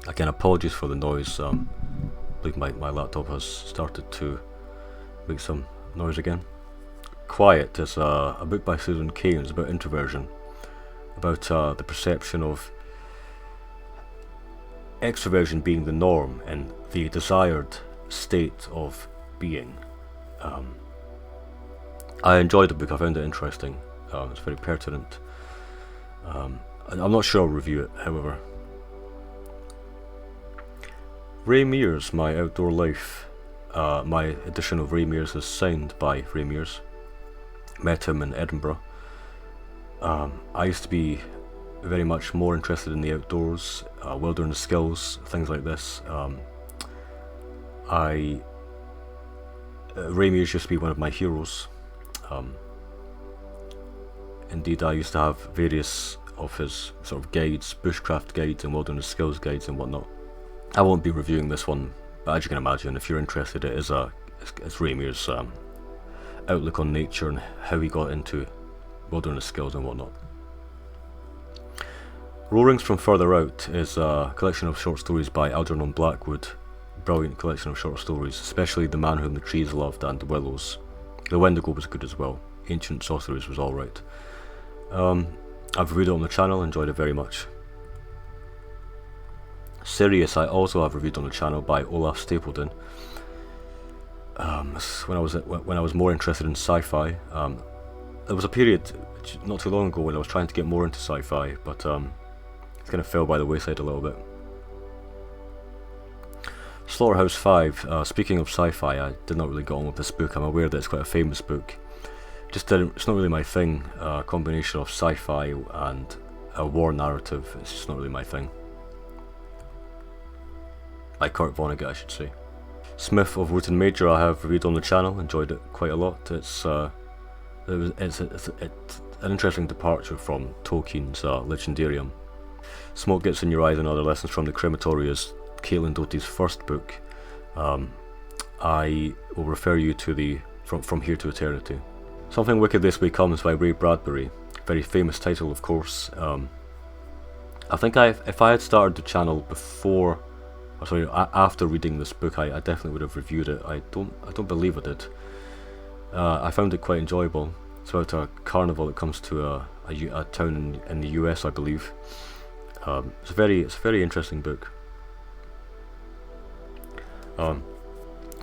Again, apologies for the noise. I believe my laptop has started to make some noise again. Quiet is a book by Susan Cain. It's about introversion, about the perception of extroversion being the norm and the desired state of being. I enjoyed the book, I found it interesting. It's very pertinent. I'm not sure I'll review it, however. Ray Mears, My Outdoor Life. My edition of Ray Mears is signed by Ray Mears. Met him in Edinburgh. I used to be very much more interested in the outdoors, wilderness skills, things like this. Ray Mears used to be one of my heroes. Indeed, I used to have various of his sort of guides, bushcraft guides and wilderness skills guides and whatnot. I won't be reviewing this one, but as you can imagine, if you're interested, it's Ray Mears' outlook on nature and how he got into wilderness skills and whatnot. Roarings from Further Out is a collection of short stories by Algernon Blackwood. Brilliant collection of short stories, especially The Man Whom the Trees Loved and The Willows. The Wendigo was good as well. Ancient Sorceries was alright. I've reviewed it on the channel, enjoyed it very much. Sirius I also have reviewed on the channel by Olaf Stapledon. When I was more interested in sci-fi. There was a period not too long ago when I was trying to get more into sci-fi, but it kind of fell by the wayside a little bit. Slaughterhouse 5, speaking of sci-fi, I did not really get on with this book. I'm aware that it's quite a famous book. It's not really my thing. Combination of sci-fi and a war narrative, it's just not really my thing. By Kurt Vonnegut, I should say. Smith of Wootton Major I have reviewed on the channel, enjoyed it quite a lot. It's an interesting departure from Tolkien's Legendarium. Smoke Gets in Your Eyes and Other Lessons from the Crematory is Caitlin Doty's first book. I will refer you to the From Here to Eternity. Something Wicked This Way Comes by Ray Bradbury. Very famous title, of course. I think if I had started the channel after reading this book, I definitely would have reviewed it. I don't believe I did. I found it quite enjoyable. It's about a carnival that comes to a town in the US, I believe. It's a very interesting book.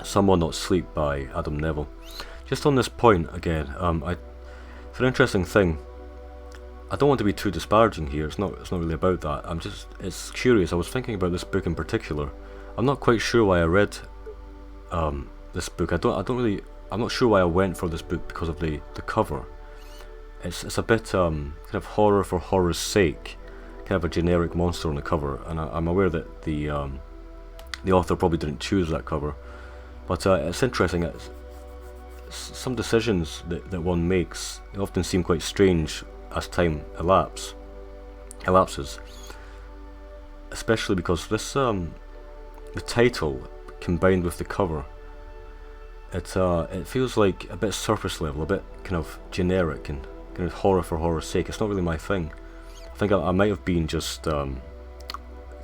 Some Will Not Sleep by Adam Neville. Just on this point again, it's an interesting thing. I don't want to be too disparaging here. It's not really about that. It's curious. I was thinking about this book in particular. I'm not quite sure why I read this book. I'm not sure why I went for this book because of the cover. It's a bit kind of horror for horror's sake, kind of a generic monster on the cover, and I'm aware that the author probably didn't choose that cover, but it's interesting. Some decisions that one makes, they often seem quite strange as time elapses. especially because this the title combined with the cover, it feels like a bit surface level, a bit kind of generic and kind of horror for horror's sake. It's not really my thing. I think I might have been just kind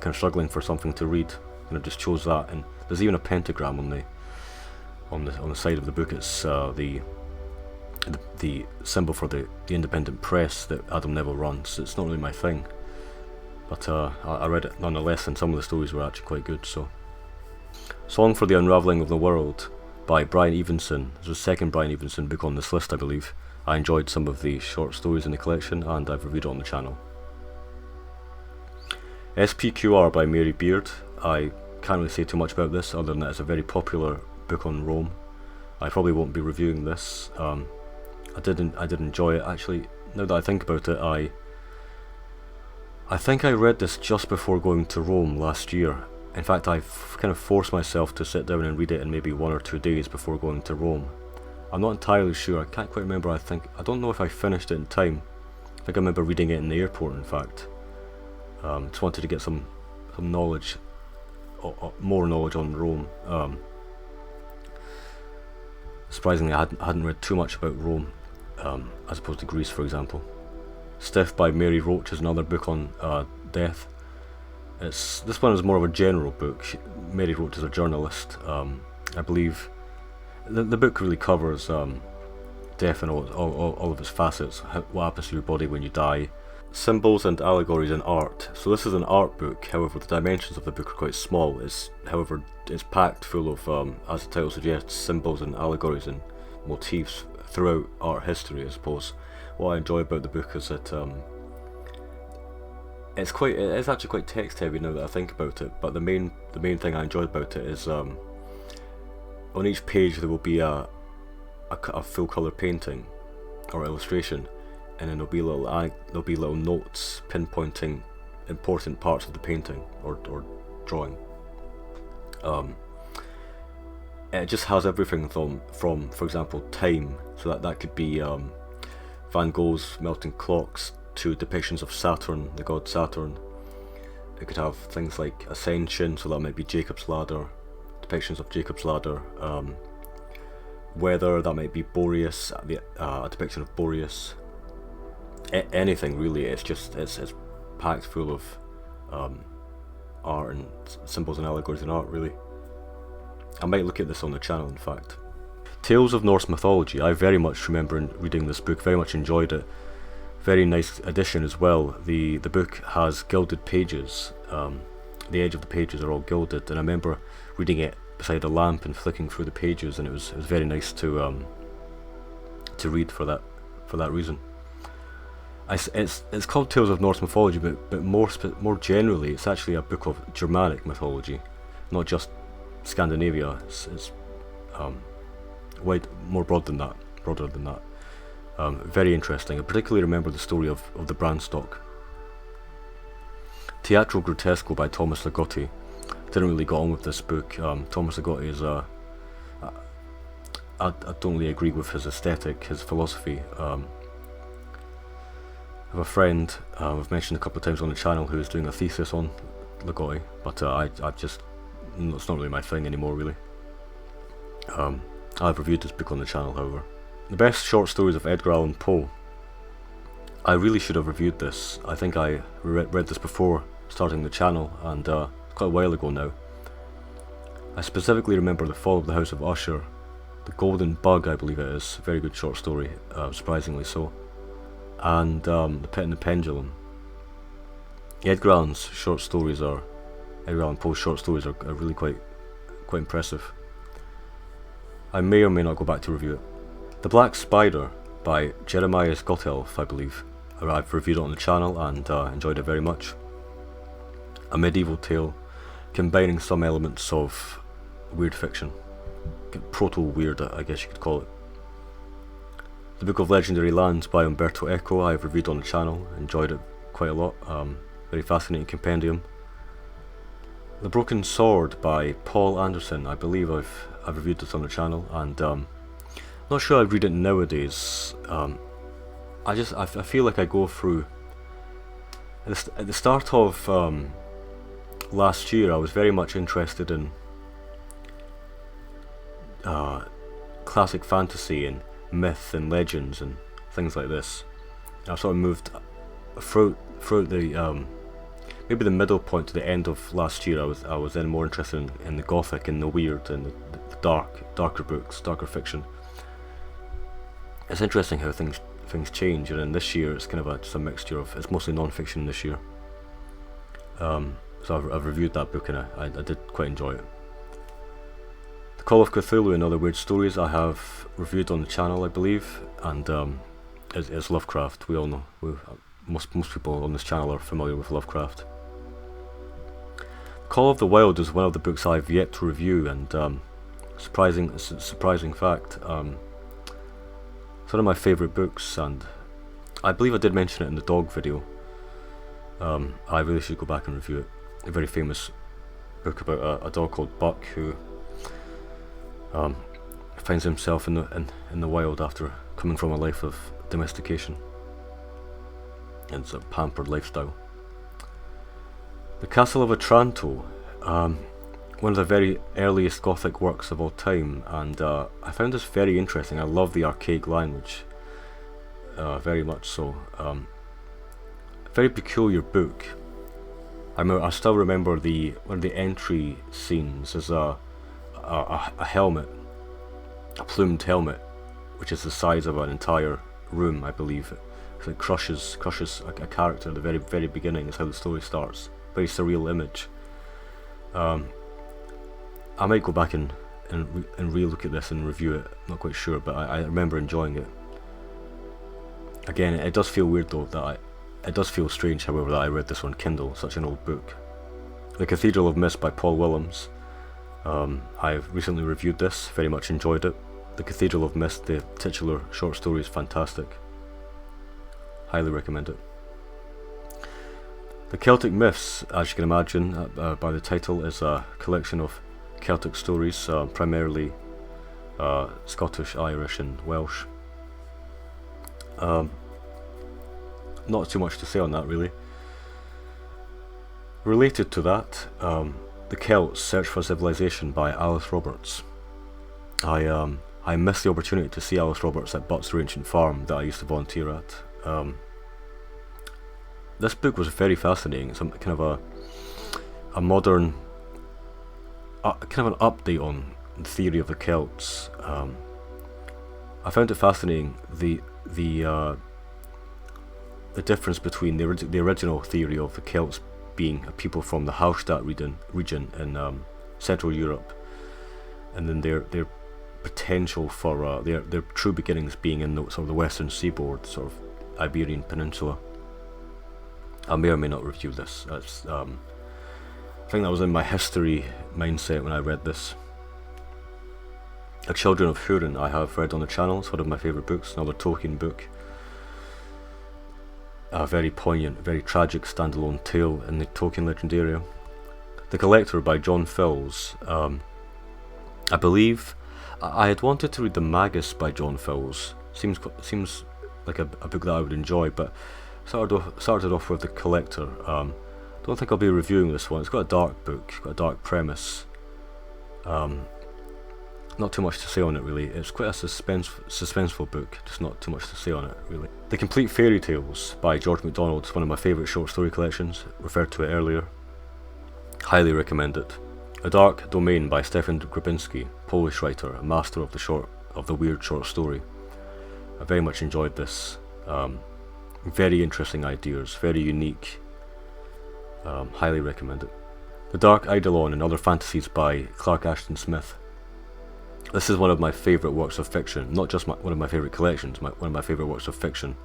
of struggling for something to read, and I just chose that. And there's even a pentagram on the side of the book. It's the symbol for the independent press that Adam Neville runs. It's not really my thing, but I read it nonetheless, and some of the stories were actually quite good. So, Song for the Unravelling of the World by Brian Evenson. There's a second Brian Evenson book on this list, I believe. I enjoyed some of the short stories in the collection, and I've reviewed it on the channel. SPQR by Mary Beard. I can't really say too much about this, other than that it's a very popular book on Rome. I probably won't be reviewing this. I did enjoy it, actually. Now that I think about it, I think I read this just before going to Rome last year. In fact, I kind of forced myself to sit down and read it in maybe 1 or 2 days before going to Rome. I'm not entirely sure, I can't quite remember. I don't know if I finished it in time. I think I remember reading it in the airport, in fact. Just wanted to get some knowledge, more knowledge on Rome. Surprisingly, I hadn't read too much about Rome, as opposed to Greece, for example. Stiff by Mary Roach is another book on death. This one is more of a general book. Mary Roach is a journalist. I believe the book really covers death and all of its facets. What happens to your body when you die. Symbols and allegories in art. So this is an art book. However, the dimensions of the book are quite small. However, it's packed full of, as the title suggests, symbols and allegories and motifs throughout art history, I suppose. What I enjoy about the book is that it's actually quite text heavy now that I think about it. But the main thing I enjoyed about it is on each page there will be a full colour painting or illustration, and then there'll be little notes pinpointing important parts of the painting or drawing. It just has everything from for example time, so that could be Van Gogh's melting clocks to depictions of Saturn, the god Saturn. It could have things like ascension, so that might be Jacob's ladder, depictions of Jacob's ladder. Weather, that might be Boreas, a depiction of Boreas. Anything really. It's packed full of art and symbols and allegories in art, really. I might look at this on the channel, in fact. Tales of Norse Mythology. I very much remember reading this book, very much enjoyed it. Very nice edition as well. The book has gilded pages. The edge of the pages are all gilded, and I remember reading it beside a lamp and flicking through the pages, and it was very nice to read for that reason. It's called Tales of Norse Mythology, but more generally, it's actually a book of Germanic mythology, not just Scandinavia. It's way more broader than that. Very interesting. I particularly remember the story of the Branstock. Teatro Grotesco by Thomas Ligotti. Didn't really get on with this book. Thomas Ligotti is I don't really agree with his aesthetic, his philosophy. I have a friend I've mentioned a couple of times on the channel who is doing a thesis on Ligotti, but it's not really my thing anymore, really. I've reviewed this book on the channel, however. The best short stories of Edgar Allan Poe. I really should have reviewed this. I think I read this before starting the channel, and quite a while ago now. I specifically remember The Fall of the House of Usher, The Golden Bug, I believe it is, very good short story, surprisingly so, and The Pit and the Pendulum. Edgar Allan Poe's short stories are really quite impressive. I may or may not go back to review it. The Black Spider by Jeremias Gottelf, I believe. I've reviewed it on the channel and enjoyed it very much. A medieval tale combining some elements of weird fiction. Proto-weird, I guess you could call it. The Book of Legendary Lands by Umberto Eco, I've reviewed on the channel, enjoyed it quite a lot. Very fascinating compendium. The Broken Sword by Paul Anderson, I believe I've reviewed this on the channel, and not sure I'd read it nowadays. I feel like I go through at the start of last year I was very much interested in classic fantasy and myth and legends and things like this. I sort of moved throughout the maybe the middle point to the end of last year. I was then more interested in the gothic and the weird and the darker books, darker fiction. It's interesting how things change, and then this year it's kind of just a mixture of, it's mostly non-fiction this year. So I've reviewed that book and I did quite enjoy it. The Call of Cthulhu and Other Weird Stories I have reviewed on the channel, I believe, and it's Lovecraft. We all know. Most people on this channel are familiar with Lovecraft. Call of the Wild is one of the books I've yet to review, and surprising fact, it's one of my favourite books, and I believe I did mention it in the dog video. I really should go back and review it. A very famous book about a dog called Buck who finds himself in the wild after coming from a life of domestication and it's a pampered lifestyle. The Castle of Otranto, one of the very earliest Gothic works of all time, and I found this very interesting. I love the archaic language, very much so. Very peculiar book. I still remember one of the entry scenes is a helmet, a plumed helmet, which is the size of an entire room, I believe. It crushes a character at the very, very beginning. Is how the story starts. Very surreal image. I might go back and re-look at this and review it. Not quite sure, but I remember enjoying it. Again, it does feel weird though it does feel strange, however, that I read this on Kindle, such an old book. The Cathedral of Mist by Paul Willems. I've recently reviewed this, very much enjoyed it. The Cathedral of Mist, the titular short story, is fantastic. Highly recommend it. The Celtic Myths, as you can imagine by the title, is a collection of Celtic stories, primarily Scottish, Irish and Welsh. Not too much to say on that, really. Related to that, The Celts Search for Civilization by Alice Roberts. I missed the opportunity to see Alice Roberts at Butts Ancient Farm that I used to volunteer at. This book was very fascinating. It's kind of a modern, kind of an update on the theory of the Celts. I found it fascinating the difference between the original theory of the Celts being a people from the Hallstatt region in Central Europe, and then their potential for their true beginnings being in the sort of the western seaboard, sort of Iberian Peninsula. I may or may not review this. That's I think that was in my history mindset when I read this. The Children of Hurin I have read on the channel. It's one of my favourite books, another Tolkien book. A very poignant, very tragic standalone tale in the Tolkien legendaria. The Collector by John Fowles. I believe I had wanted to read The Magus by John Fowles. Seems like a book that I would enjoy, but started off with The Collector. Don't think I'll be reviewing this one. It's got a dark book, got a dark premise. Not too much to say on it, really. It's quite a suspenseful book, just not too much to say on it, really. The Complete Fairy Tales by George MacDonald is one of my favourite short story collections, referred to it earlier. Highly recommend it. A Dark Domain by Stefan Grabinski, Polish writer, a master of the weird short story. I very much enjoyed this. Very interesting ideas, very unique. Highly recommend it. The Dark Eidolon and Other Fantasies by Clark Ashton Smith. This is one of my favourite works of fiction, not just one of my favourite collections, one of my favourite works of fiction.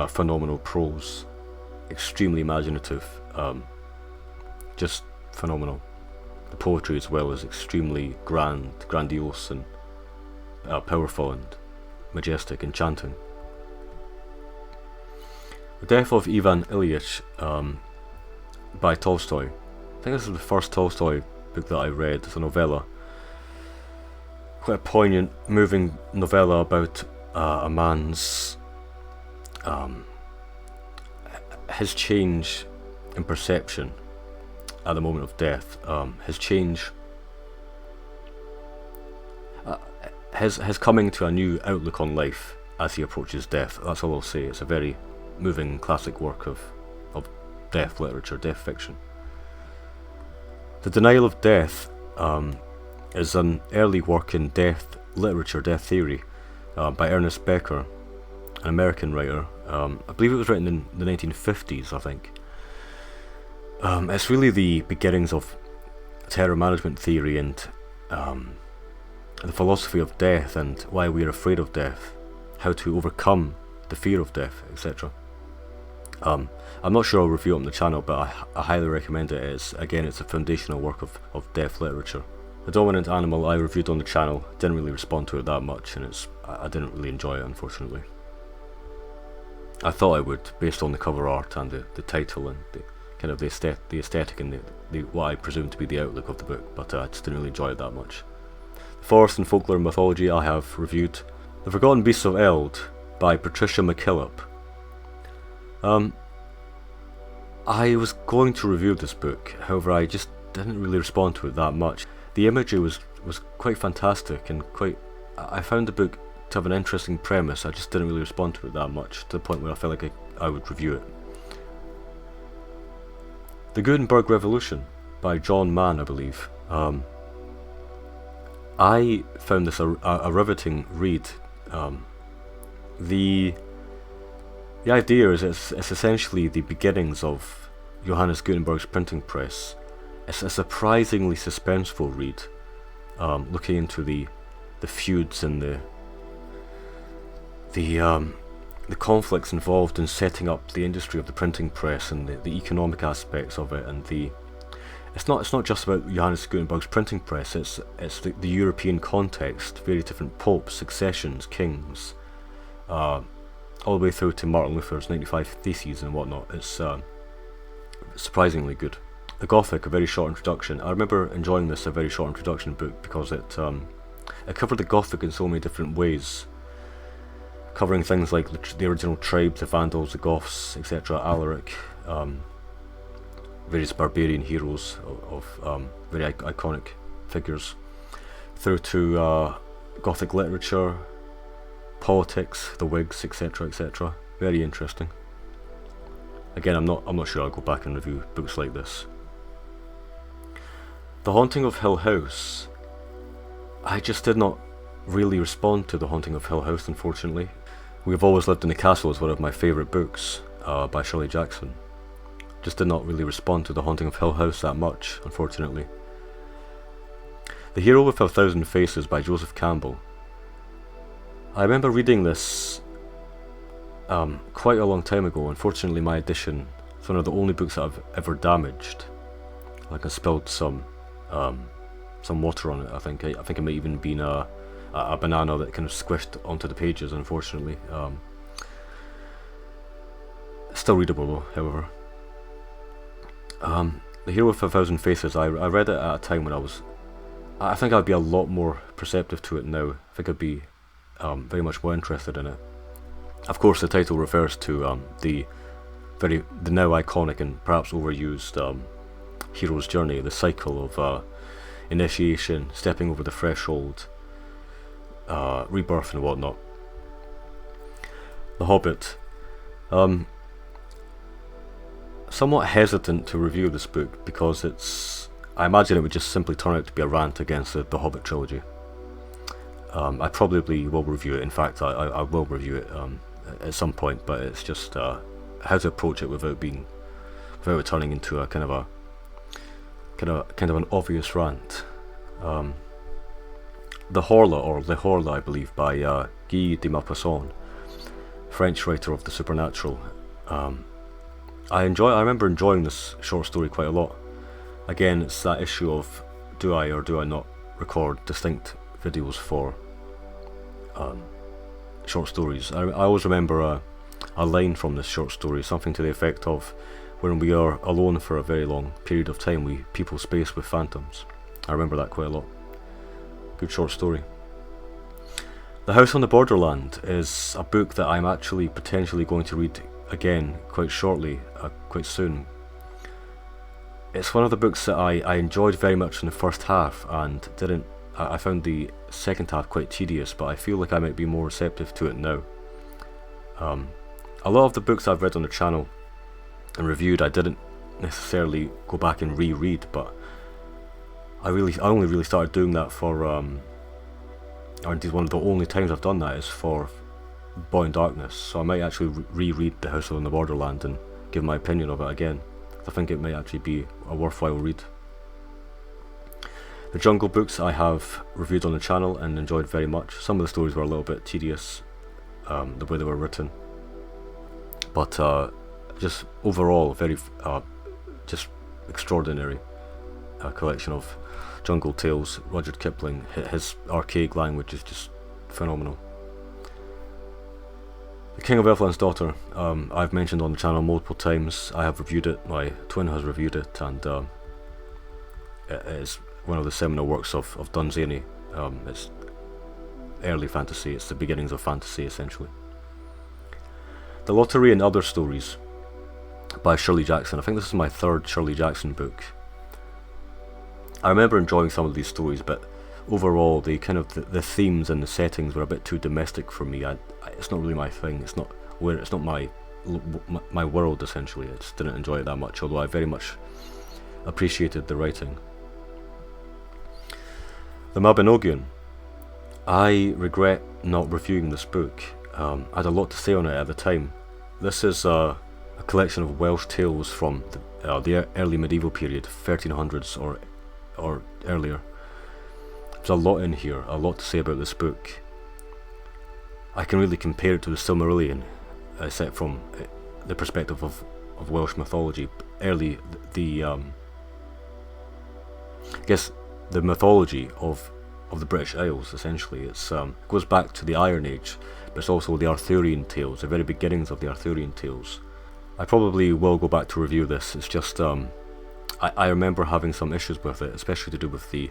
Phenomenal prose, extremely imaginative, just phenomenal. The poetry as well is extremely grandiose and powerful and majestic, enchanting. The Death of Ivan Ilyich by Tolstoy. I think this is the first Tolstoy book that I read. It's a novella. Quite a poignant, moving novella about a man's his change in perception at the moment of death. His change, his coming to a new outlook on life as he approaches death. That's all I'll say. It's a very moving classic work of death literature, death fiction. The Denial of Death is an early work in death literature, death theory, by Ernest Becker, an American writer. I believe it was written in the 1950s, I think. It's really the beginnings of terror management theory and the philosophy of death and why we are afraid of death, how to overcome the fear of death, etc. I'm not sure I'll review it on the channel, but I highly recommend it. It's a foundational work of death literature. The Dominant Animal I reviewed on the channel, didn't really respond to it that much, and I didn't really enjoy it, unfortunately. I thought I would, based on the cover art and the title and the kind of the aesthetic and what I presume to be the outlook of the book, but I just didn't really enjoy it that much. The Forest and Folklore and Mythology I have reviewed. The Forgotten Beasts of Eld by Patricia McKillop. I was going to review this book, however I just didn't really respond to it that much. The imagery was quite fantastic and I found the book to have an interesting premise. I just didn't really respond to it that much, to the point where I felt like I would review it. The Gutenberg Revolution by John Mann, I believe. I found this a riveting read. The idea is it's essentially the beginnings of Johannes Gutenberg's printing press. It's a surprisingly suspenseful read, looking into the feuds and the conflicts involved in setting up the industry of the printing press and the economic aspects of it, and it's not just about Johannes Gutenberg's printing press. It's the European context, very different popes, successions, kings, all the way through to Martin Luther's 95 Theses and whatnot. It's surprisingly good. The Gothic, a very short introduction. I remember enjoying this, a very short introduction book, because it covered the Gothic in so many different ways, covering things like the original tribes, the Vandals, the Goths, etc., Alaric, various barbarian heroes of very iconic figures, through to Gothic literature, politics, the Whigs, etc., etc. Very interesting. Again, I'm not sure I'll go back and review books like this. The Haunting of Hill House. I just did not really respond to The Haunting of Hill House, unfortunately. We've Always Lived in the Castle is one of my favourite books, by Shirley Jackson. Just did not really respond to The Haunting of Hill House that much, unfortunately. The Hero with a Thousand Faces by Joseph Campbell. I remember reading this quite a long time ago. Unfortunately, my edition is one of the only books that I've ever damaged. Like I spilled some water on it. I think it might even been a banana that kind of squished onto the pages, unfortunately. Still readable though, however. The Hero with a Thousand Faces, I read it at a time when I think I'd be a lot more perceptive to it now. I think I'd be very much more interested in it. Of course, the title refers to the now iconic and perhaps overused hero's journey, the cycle of initiation, stepping over the threshold, rebirth and whatnot. The Hobbit. Somewhat hesitant to review this book because I imagine it would just simply turn out to be a rant against the Hobbit trilogy. I probably will review it. In fact, I will review it at some point, but it's just how to approach it without it turning into a kind of an obvious rant. The Horla, or Le Horla, I believe, by Guy de Maupassant, French writer of the supernatural. I remember enjoying this short story quite a lot. Again, it's that issue of do I or do I not record distinct videos for short stories. I always remember a line from this short story, something to the effect of, when we are alone for a very long period of time, we people space with phantoms. I remember that quite a lot. Good short story. The House on the Borderland is a book that I'm actually potentially going to read again quite shortly, quite soon. It's one of the books that I enjoyed very much in the first half, and I found the second half quite tedious, but I feel like I might be more receptive to it now. A lot of the books I've read on the channel and reviewed, I didn't necessarily go back and reread, but I only really started doing that for, or indeed one of the only times I've done that is for Boy in Darkness, so I might actually reread The House on the Borderland and give my opinion of it again. I think it might actually be a worthwhile read. The Jungle books I have reviewed on the channel and enjoyed very much. Some of the stories were a little bit tedious, the way they were written, but just overall very just extraordinary collection of jungle tales. Rudyard Kipling, his archaic language is just phenomenal. The King of Elfland's Daughter, I've mentioned on the channel multiple times. I have reviewed it, my twin has reviewed it, and it is one of the seminal works of Dunsany. It's early fantasy, it's the beginnings of fantasy essentially. The Lottery and Other Stories by Shirley Jackson. I think this is my third Shirley Jackson book. I remember enjoying some of these stories, but overall the the themes and the settings were a bit too domestic for me. It's not really my thing. It's not my world essentially. I just didn't enjoy it that much, although I very much appreciated the writing. The Mabinogion. I regret not reviewing this book. I had a lot to say on it at the time. This is a collection of Welsh tales from the early medieval period, 1300s or earlier. There's a lot in here, a lot to say about this book. I can really compare it to the Silmarillion, except from the perspective of Welsh mythology. I guess the mythology of the British Isles, essentially. It goes back to the Iron Age, but it's also the Arthurian tales, the very beginnings of the Arthurian tales. I probably will go back to review this. It's just I remember having some issues with it, especially to do with the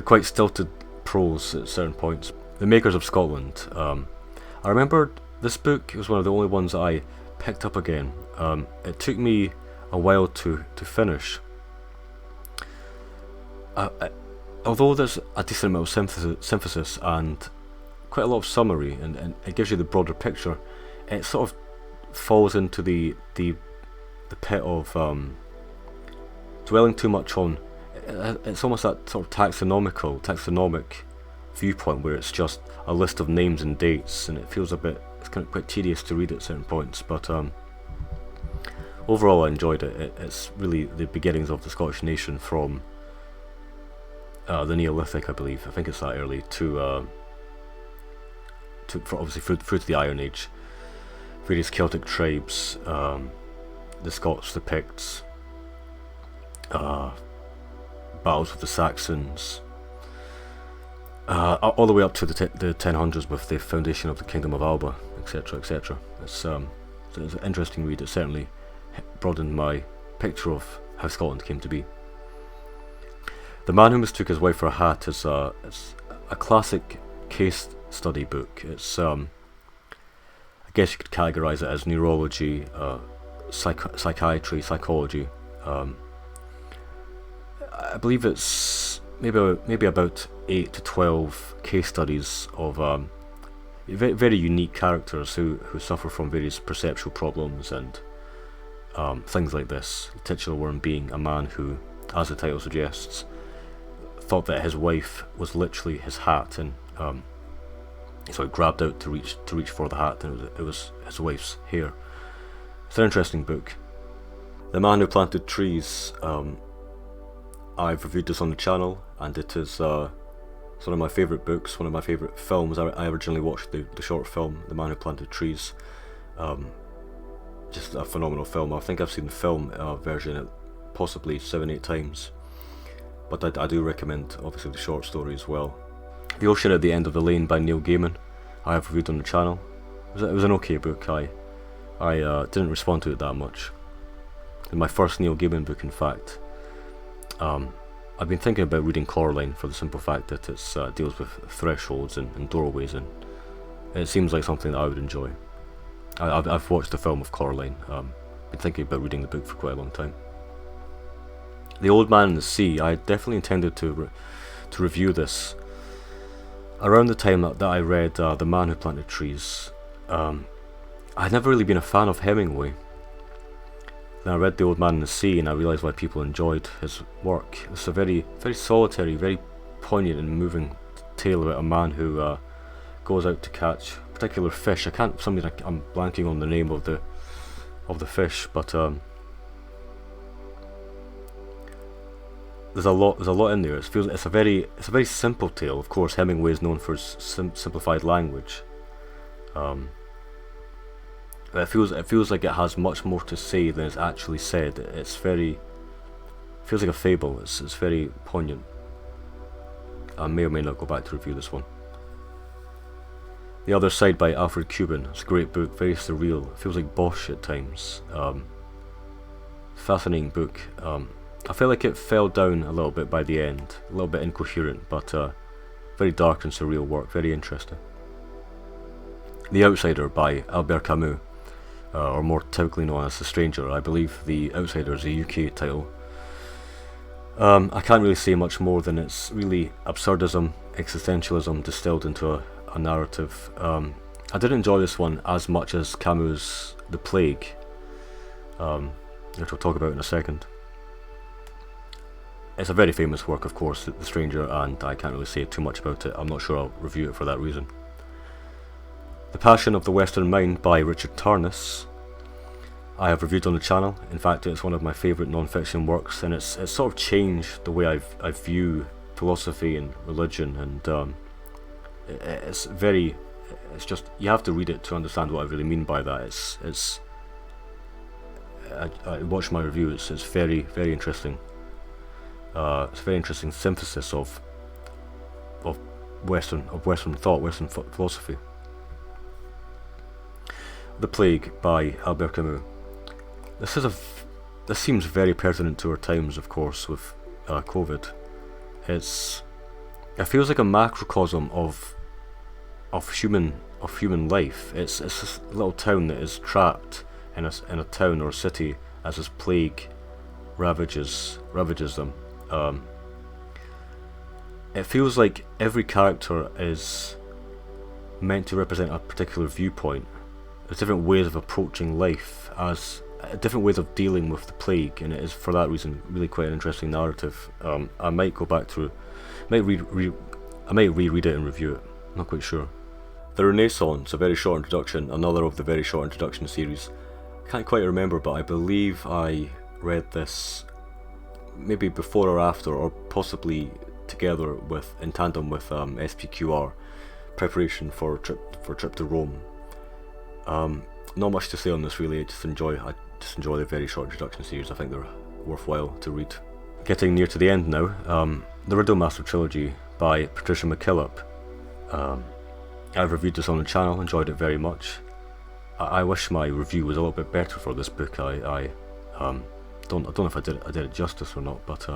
quite stilted prose at certain points. The Makers of Scotland. I remember this book was one of the only ones that I picked up again. It took me a while to finish. Although there's a decent amount of synthesis and quite a lot of summary, and it gives you the broader picture, it sort of falls into the pit of dwelling too much on. It's almost that sort of taxonomic viewpoint where it's just a list of names and dates, and it's kind of quite tedious to read at certain points. But overall, I enjoyed it. It's really the beginnings of the Scottish nation from the Neolithic, I believe. I think it's that early to obviously through to the Iron Age. Various Celtic tribes, the Scots, the Picts, battles with the Saxons, all the way up to the 1000s with the foundation of the Kingdom of Alba, etc., etc. It's an interesting read. It certainly broadened my picture of how Scotland came to be. The Man Who Mistook His Wife for a Hat is it's a classic case study book. It's I guess you could categorise it as neurology, psychiatry, psychology. I believe it's maybe about 8 to 12 case studies of very unique characters who suffer from various perceptual problems and things like this. The titular one being a man who, as the title suggests, thought that his wife was literally his hat, and so he grabbed out to reach for the hat, and it was his wife's hair. It's an interesting book. The Man Who Planted Trees. I've reviewed this on the channel, and it is it's one of my favourite books, one of my favourite films. I originally watched the short film, The Man Who Planted Trees. Just a phenomenal film. I think I've seen the film version possibly 7-8 times, but I do recommend obviously the short story as well. The Ocean at the End of the Lane by Neil Gaiman, I have reviewed on the channel. It was an okay book. I didn't respond to it that much. My first Neil Gaiman book, in fact. I've been thinking about reading Coraline for the simple fact that it deals with thresholds and doorways, and it seems like something that I would enjoy. I've watched the film of Coraline. Been thinking about reading the book for quite a long time. The Old Man and the Sea, I definitely intended to review this around the time that I read The Man Who Planted Trees. I'd never really been a fan of Hemingway. Then I read The Old Man and the Sea and I realised why people enjoyed his work. It's a very, very solitary, very poignant and moving tale about a man who goes out to catch a particular fish. I'm blanking on the name of the fish, but there's a lot in there. It's a very simple tale. Of course, Hemingway is known for his simplified language. It feels like it has much more to say than it's actually said. It feels like a fable. It's very poignant. I may or may not go back to review this one. The Other Side by Alfred Cuban. It's a great book, very surreal. It feels like Bosch at times. Fascinating book. I feel like it fell down a little bit by the end, a little bit incoherent, but very dark and surreal work, very interesting. The Outsider by Albert Camus, or more typically known as The Stranger. I believe The Outsider is a UK title. I can't really say much more than it's really absurdism, existentialism distilled into a narrative. I did enjoy this one as much as Camus' The Plague, which we'll talk about in a second. It's a very famous work, of course, The Stranger, and I can't really say too much about it. I'm not sure I'll review it for that reason. The Passion of the Western Mind by Richard Tarnas. I have reviewed on the channel. In fact, it's one of my favourite non-fiction works, and it's sort of changed the way I view philosophy and religion, and it's just, you have to read it to understand what I really mean by that. I watched my review. It's very, very interesting. It's a very interesting synthesis of Western thought, Western philosophy. The Plague by Albert Camus. This seems very pertinent to our times, of course, with COVID. It feels like a macrocosm of human life. It's this little town that is trapped in a town or a city as this plague ravages them. It feels like every character is meant to represent a particular viewpoint. There's different ways of approaching life, as different ways of dealing with the plague, and it is for that reason really quite an interesting narrative. I might go back through, I might reread it and review it. I'm not quite sure. The Renaissance, a very short introduction, another of the very short introduction series. Can't quite remember, but I believe I read this maybe before or after, or possibly together in tandem with SPQR, preparation for a trip to Rome. Not much to say on this really. I just enjoy the very short introduction series. I think they're worthwhile to read. Getting near to the end now. The Riddlemaster trilogy by Patricia McKillop. I've reviewed this on the channel, enjoyed it very much. I wish my review was a little bit better for this book. I don't know if I did it justice or not, but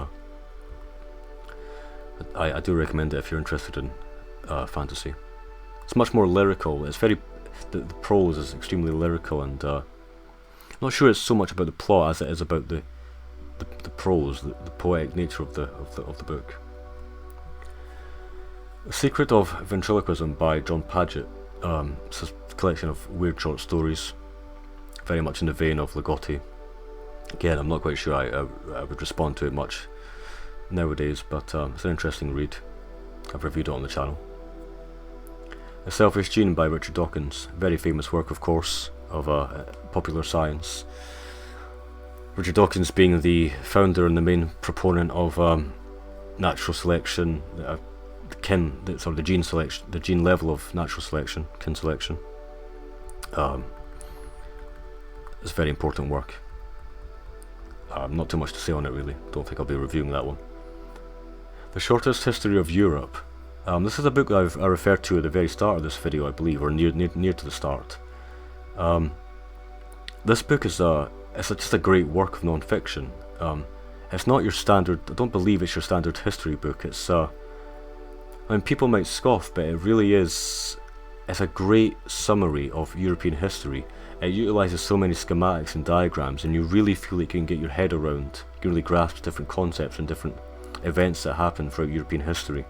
I do recommend it if you're interested in fantasy. It's much more lyrical. It's very the prose is extremely lyrical, and I'm not sure it's so much about the plot as it is about the prose, the poetic nature of the book. The Secret of Ventriloquism by John Paget. It's a collection of weird short stories, very much in the vein of Ligotti. Again, I'm not quite sure I would respond to it much nowadays, but it's an interesting read. I've reviewed it on the channel. The Selfish Gene by Richard Dawkins, very famous work, of course, of popular science. Richard Dawkins being the founder and the main proponent of natural selection, the gene selection, the gene level of natural selection, kin selection. It's very important work. Not too much to say on it really. Don't think I'll be reviewing that one. The Shortest History of Europe. This is a book that I referred to at the very start of this video, I believe, or near to the start. This book is just a great work of non-fiction. It's not your standard. I don't believe it's your standard history book. It's I mean, people might scoff, but it really is. It's a great summary of European history it utilises so many schematics and diagrams, and you really feel like you can get your head around, you can really grasp different concepts and different events that happen throughout European history.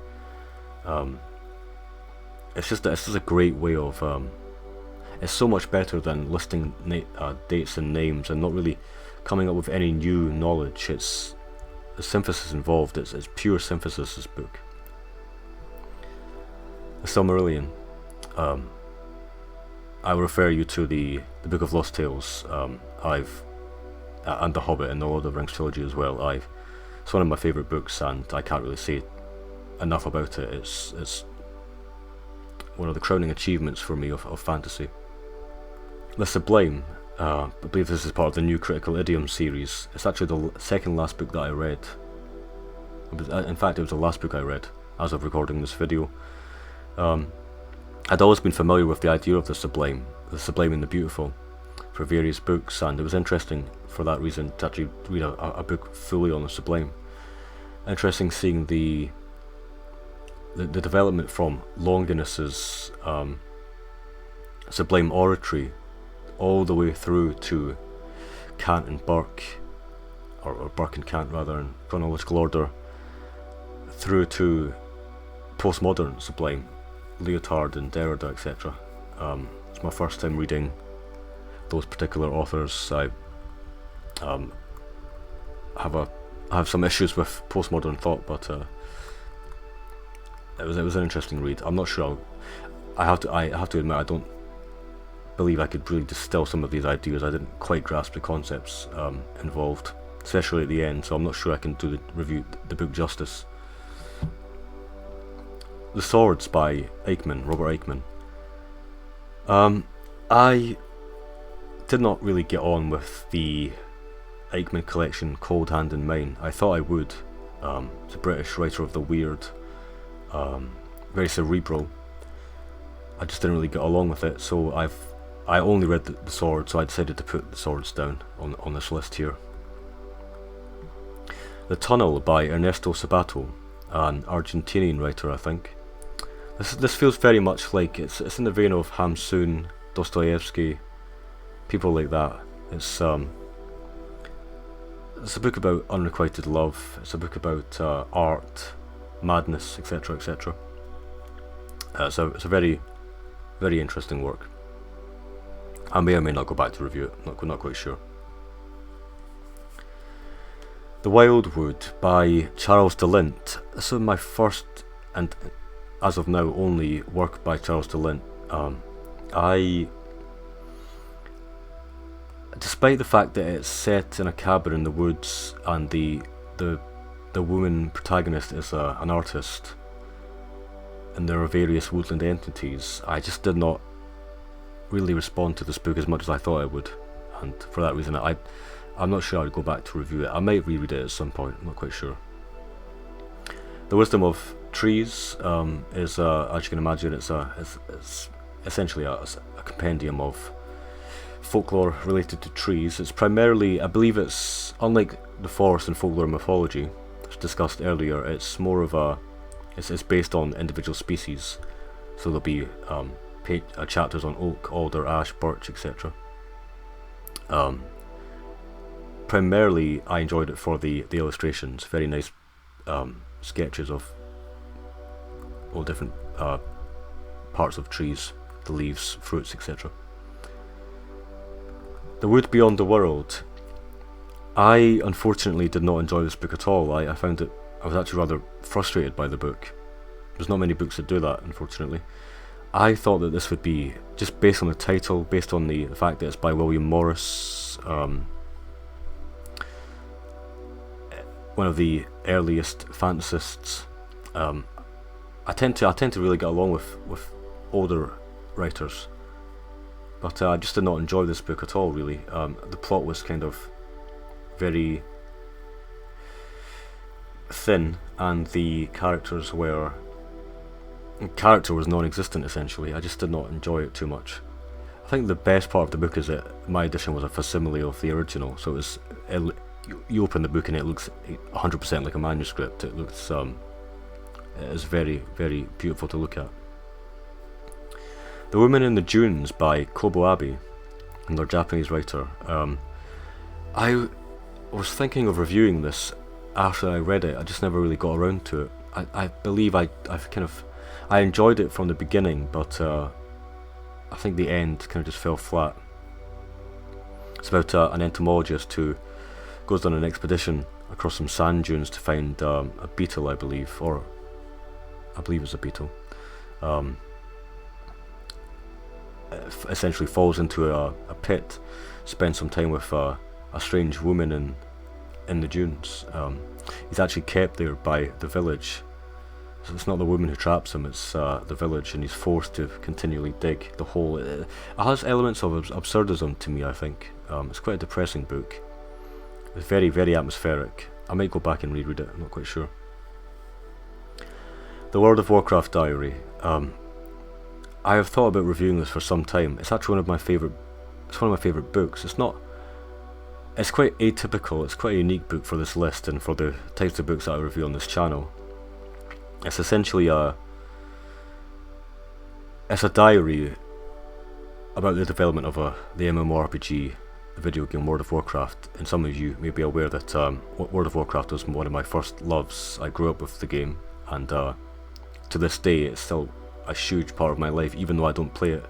It's just a great way of, it's so much better than listing dates and names and not really coming up with any new knowledge. It's the synthesis involved, it's pure synthesis, this book. The Silmarillion. I will refer you to the Book of Lost Tales, and The Hobbit and the Lord of the Rings trilogy as well. It's one of my favourite books, and I can't really say enough about it. It's one of the crowning achievements for me of fantasy. The Sublime, I believe this is part of the New Critical Idiom series. It's actually the second last book that I read. In fact, it was the last book I read as of recording this video. I'd always been familiar with the idea of the sublime and the beautiful, for various books, and it was interesting for that reason to actually read a book fully on the sublime. Interesting seeing the development from Longinus's sublime oratory all the way through to Kant and Burke, or Burke and Kant rather, in chronological order, through to postmodern sublime, Lyotard and Derrida, etc. It's my first time reading those particular authors. I have some issues with postmodern thought, but it was an interesting read. I'm not sure. I have to admit, I don't believe I could really distill some of these ideas. I didn't quite grasp the concepts involved, especially at the end. So I'm not sure I can do the book justice. The Swords by Robert Aikman. I did not really get on with the Aikman collection Cold Hand in Mine. I thought I would. It's a British writer of the weird, very cerebral. I just didn't really get along with it, so I only read the Swords, so I decided to put the Swords down on this list here. The Tunnel by Ernesto Sabato, an Argentinian writer, I think. This feels very much like it's in the vein of Hamsun, Dostoevsky, people like that. It's a book about unrequited love. It's a book about art, madness, etc., etc. It's a very, very interesting work. I may or may not go back to review it. Not quite sure. The Wildwood by Charles de Lint. This is my first and, as of now, only work by Charles de Lint. Despite the fact that it's set in a cabin in the woods and the woman protagonist is an artist, and there are various woodland entities, I just did not really respond to this book as much as I thought I would, and for that reason I'm not sure I'd go back to review it. I might reread it at some point, I'm not quite sure. The Wisdom of Trees is, as you can imagine, it's essentially a compendium of folklore related to trees. It's primarily, I believe it's, unlike the forest and folklore mythology, as discussed earlier, it's more of it's based on individual species. So there'll be chapters on oak, alder, ash, birch, etc. Primarily, I enjoyed it for the illustrations. Very nice sketches of all different parts of trees, the leaves, fruits, etc. The Wood Beyond the World. I unfortunately did not enjoy this book at all. I found it, I was actually rather frustrated by the book. There's not many books that do that, unfortunately. I thought that this would be, just based on the title, based on the fact that it's by William Morris, one of the earliest fantasists. I tend to really get along with older writers, but I just did not enjoy this book at all, really. The plot was kind of very thin, and the character was non-existent, essentially. I just did not enjoy it too much. I think the best part of the book is that my edition was a facsimile of the original, so you open the book and it looks 100% like a manuscript. It looks it is very, very beautiful to look at. The Woman in the Dunes by Kobo Abe. another Japanese writer. I was thinking of reviewing this after I read it. I just never really got around to it. I believe I enjoyed it from the beginning, but I think the end kind of just fell flat. It's about an entomologist who goes on an expedition across some sand dunes to find a beetle, I believe it's a beetle. Essentially falls into a pit, spends some time with a strange woman in the dunes. He's actually kept there by the village. So it's not the woman who traps him, it's the village, and he's forced to continually dig the hole. It has elements of absurdism to me, I think. It's quite a depressing book. It's very, very atmospheric. I might go back and reread it, I'm not quite sure. The World of Warcraft Diary. I have thought about reviewing this for some time. It's actually one of my favourite books. It's quite atypical, it's quite a unique book for this list and for the types of books that I review on this channel. It's essentially a diary about the development of the MMORPG, the video game World of Warcraft. And some of you may be aware that World of Warcraft was one of my first loves. I grew up with the game, and to this day it's still a huge part of my life, even though I don't play it.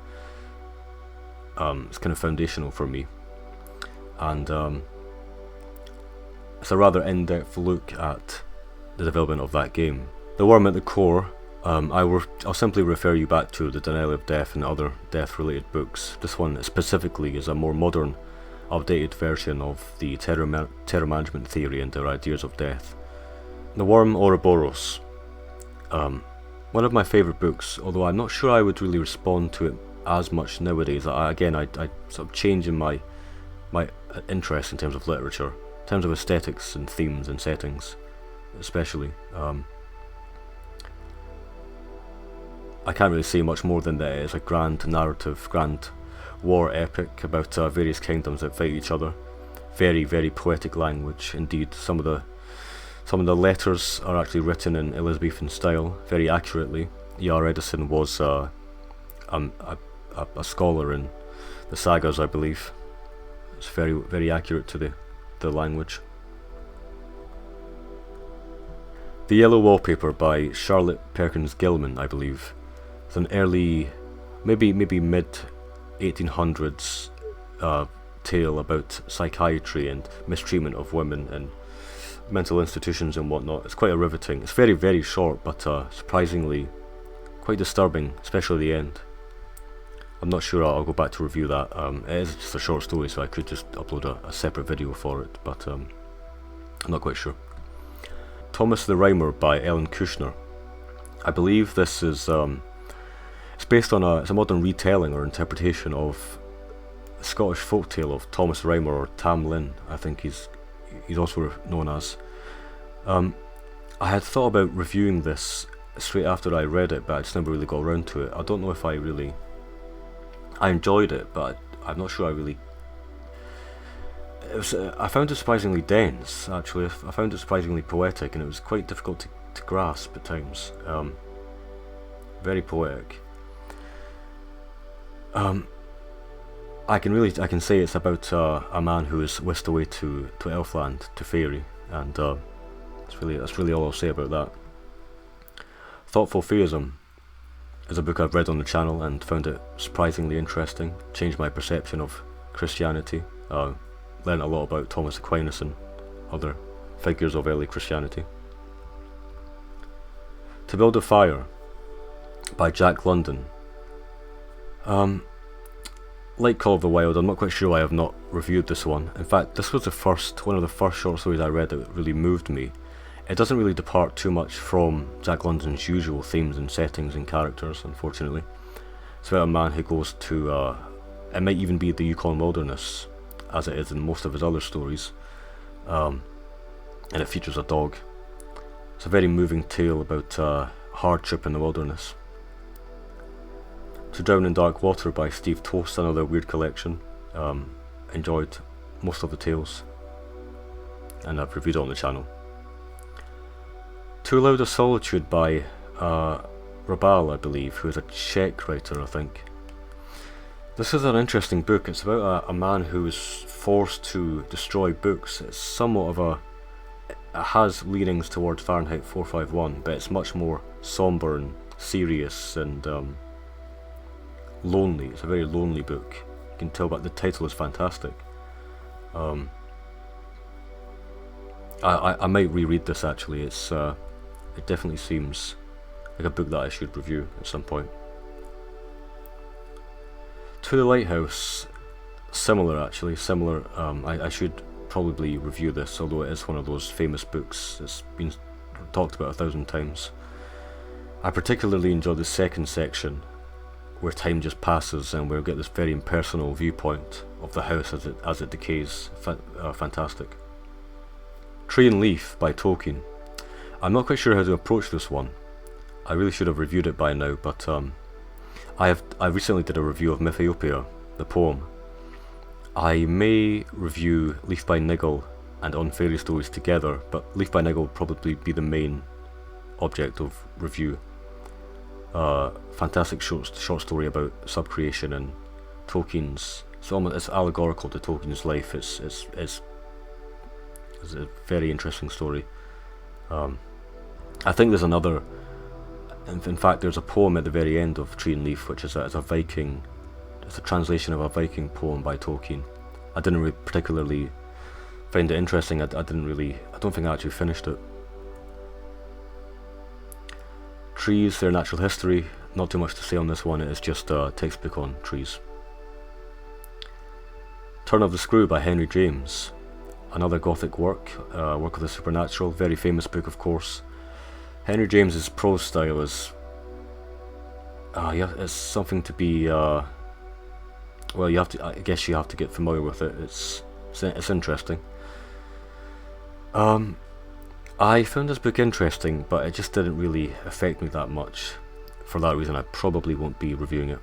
It's kind of foundational for me, and it's a rather in-depth look at the development of that game. The worm at the core. I'll simply refer you back to the Denial of Death and other death-related books. This one specifically is a more modern, updated version of the terror management theory and their ideas of death. The Worm Ouroboros. One of my favourite books, although I'm not sure I would really respond to it as much nowadays. I sort of change in my interest in terms of literature, in terms of aesthetics and themes and settings, especially. I can't really say much more than that. It's a grand narrative, grand war epic about various kingdoms that fight each other. Very, very poetic language indeed. Some of the letters are actually written in Elizabethan style, very accurately. E.R. Edison was a scholar in the sagas, I believe. It's very, very accurate to the language. The Yellow Wallpaper by Charlotte Perkins Gilman, I believe. It's an early, maybe mid 1800s tale about psychiatry and mistreatment of women in mental institutions and whatnot. It's quite riveting. It's very, very short, but surprisingly quite disturbing, especially the end. I'm not sure I'll go back to review that. It is just a short story, so I could just upload a separate video for it, but I'm not quite sure. Thomas the Rhymer by Ellen Kushner. I believe this is it's based on it's a modern retelling or interpretation of the Scottish folktale of Thomas the Rhymer, or Tam Lin, I think he's also known as. I had thought about reviewing this straight after I read it, but I just never really got around to it. I don't know if I enjoyed it, but I'm not sure I really... I found it surprisingly dense, actually. I found it surprisingly poetic, and it was quite difficult to grasp at times. Very poetic. I can say it's about a man who is whisked away to Elfland, to Faerie, and that's really all I'll say about that. Thoughtful Theism is a book I've read on the channel and found it surprisingly interesting. Changed my perception of Christianity. Learned a lot about Thomas Aquinas and other figures of early Christianity. To Build a Fire by Jack London. Like Call of the Wild, I'm not quite sure why I've not reviewed this one. In fact, this was one of the first short stories I read that really moved me. It doesn't really depart too much from Jack London's usual themes and settings and characters, unfortunately. It's about a man who goes to, it might even be the Yukon wilderness, as it is in most of his other stories, and it features a dog. It's a very moving tale about hardship in the wilderness. To Drown in Dark Water by Steve Toast, another weird collection. Enjoyed most of the tales, and I've reviewed it on the channel. Too Loud a Solitude by Rabal, I believe, who is a Czech writer, I think. This is an interesting book. It's about a man who was forced to destroy books. It's somewhat of a... It has leanings towards Fahrenheit 451, but it's much more somber and serious and lonely. It's a very lonely book. You can tell, but the title is fantastic. I might reread this actually. It definitely seems like a book that I should review at some point. To the Lighthouse, similar. I should probably review this, although it is one of those famous books. It's been talked about 1,000 times. I particularly enjoy the second section, where time just passes and we'll get this very impersonal viewpoint of the house as it decays. Fantastic. Tree and Leaf by Tolkien. I'm not quite sure how to approach this one. I really should have reviewed it by now, but I recently did a review of Mythiopia, the poem. I may review Leaf by Niggle and On Fairy Stories together, but Leaf by Niggle will probably be the main object of review. Fantastic short story about subcreation and Tolkien's. It's allegorical to Tolkien's life. It's a very interesting story. I think there's another. In fact, there's a poem at the very end of Tree and Leaf, which is a Viking. It's a translation of a Viking poem by Tolkien. I didn't really particularly find it interesting. I don't think I actually finished it. Trees, their natural history. Not too much to say on this one. It is just a textbook on trees. Turn of the Screw by Henry James. Another Gothic work of the supernatural. Very famous book, of course. Henry James's prose style is, it's something to be. Well, I guess you have to get familiar with it. It's interesting. I found this book interesting, but it just didn't really affect me that much. For that reason, I probably won't be reviewing it.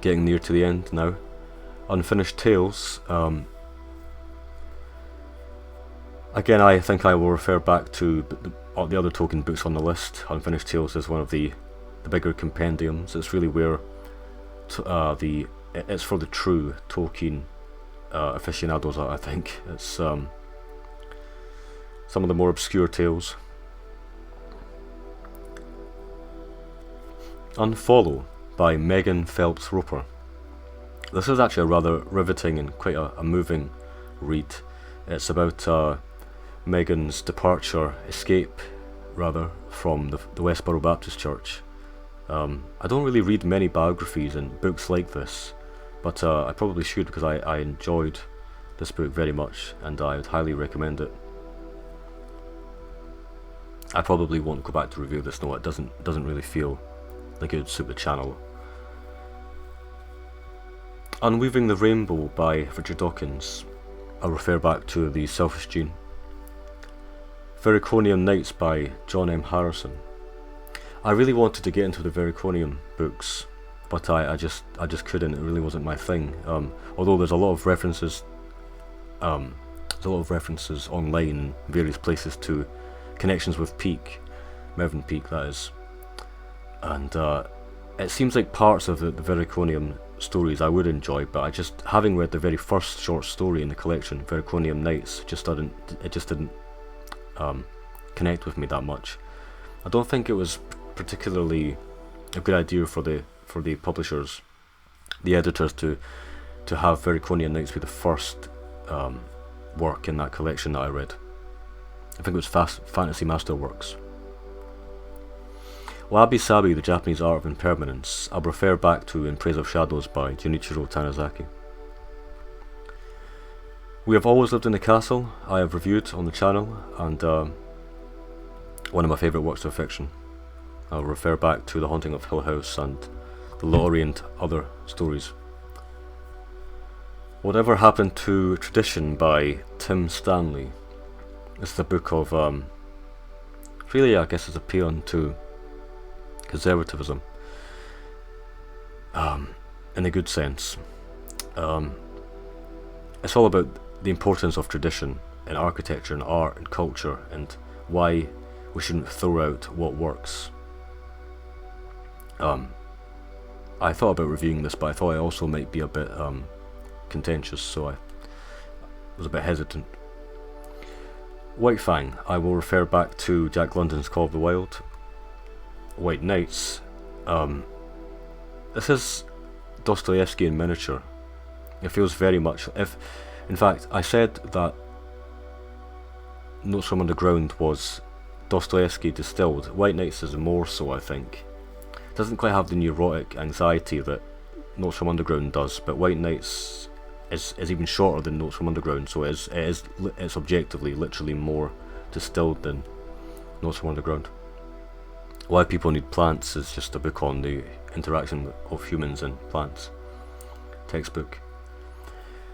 Getting near to the end now. Unfinished Tales. Again, I think I will refer back to the other Tolkien books on the list. Unfinished Tales is one of the bigger compendiums. It's really where it's for the true Tolkien aficionados, I think. It's some of the more obscure tales. Unfollow by Megan Phelps Roper. This is actually a rather riveting and quite a moving read. It's about Megan's escape from the Westboro Baptist Church. I don't really read many biographies and books like this, but I probably should, because I enjoyed this book very much and I would highly recommend it. I probably won't go back to review this. No, it doesn't really feel like it would suit the channel. Unweaving the Rainbow by Richard Dawkins. I'll refer back to The Selfish Gene. Vericonium Nights by John M. Harrison. I really wanted to get into the Vericonium books, but I just couldn't. It really wasn't my thing. Although there's a lot of references online in various places to connections with Mervyn Peake, that is. And it seems like parts of the Vericonium stories I would enjoy, but having read the very first short story in the collection, Vericonium Nights, just didn't connect with me that much. I don't think it was particularly a good idea for the publishers, the editors, to have Vericonium Nights be the first work in that collection that I read. I think it was Fantasy Masterworks. Wabi Sabi, the Japanese Art of Impermanence. I'll refer back to In Praise of Shadows by Junichiro Tanizaki. We Have Always Lived in the Castle, I have reviewed on the channel, and one of my favourite works of fiction. I'll refer back to The Haunting of Hill House and The Lottery and other stories. Whatever Happened to Tradition by Tim Stanley. This is a book of, really I guess it's a paean to conservatism, in a good sense. It's all about the importance of tradition in architecture and art and culture, and why we shouldn't throw out what works. I thought about reviewing this, but I thought it also might be a bit contentious, so I was a bit hesitant. White Fang, I will refer back to Jack London's Call of the Wild. White Nights, this is Dostoevsky in miniature. It feels very much, in fact, I said that Notes from Underground was Dostoevsky distilled. White Nights is more so, I think. It doesn't quite have the neurotic anxiety that Notes from Underground does, but White Nights is even shorter than Notes from Underground, so it's objectively, literally more distilled than Notes from Underground. Why People Need Plants is just a book on the interaction of humans and plants. Textbook.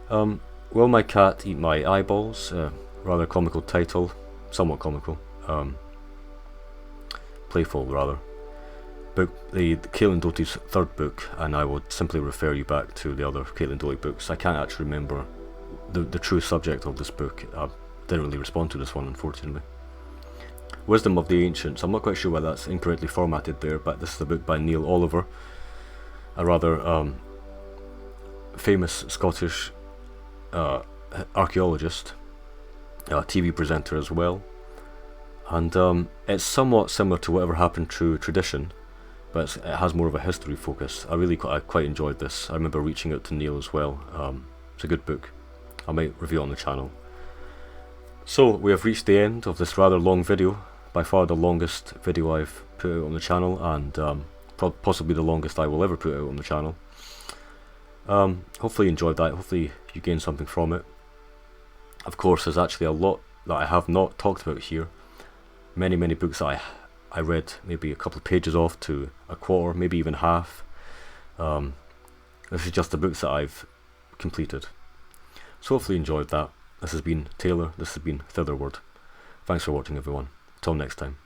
Will My Cat Eat My Eyeballs? Rather comical title, somewhat comical. Playful, rather. Book, the Caitlin Doughty's third book, and I would simply refer you back to the other Caitlin Doughty books. I can't actually remember the true subject of this book. I didn't really respond to this one, unfortunately. Wisdom of the Ancients, I'm not quite sure why that's incorrectly formatted there, but this is a book by Neil Oliver, a rather famous Scottish archaeologist, TV presenter as well, and it's somewhat similar to Whatever Happened to Tradition, but it has more of a history focus. I quite enjoyed this. I remember reaching out to Neil as well. It's a good book. I might review it on the channel. So we have reached the end of this rather long video, by far the longest video I've put out on the channel, and possibly the longest I will ever put out on the channel. Hopefully you enjoyed that, hopefully you gained something from it. Of course, there's actually a lot that I have not talked about here. Many books that I read maybe a couple of pages off to a quarter, maybe even half. This is just the books that I've completed. So hopefully you enjoyed that. This has been Taylor, this has been Thitherward. Thanks for watching, everyone. Till next time.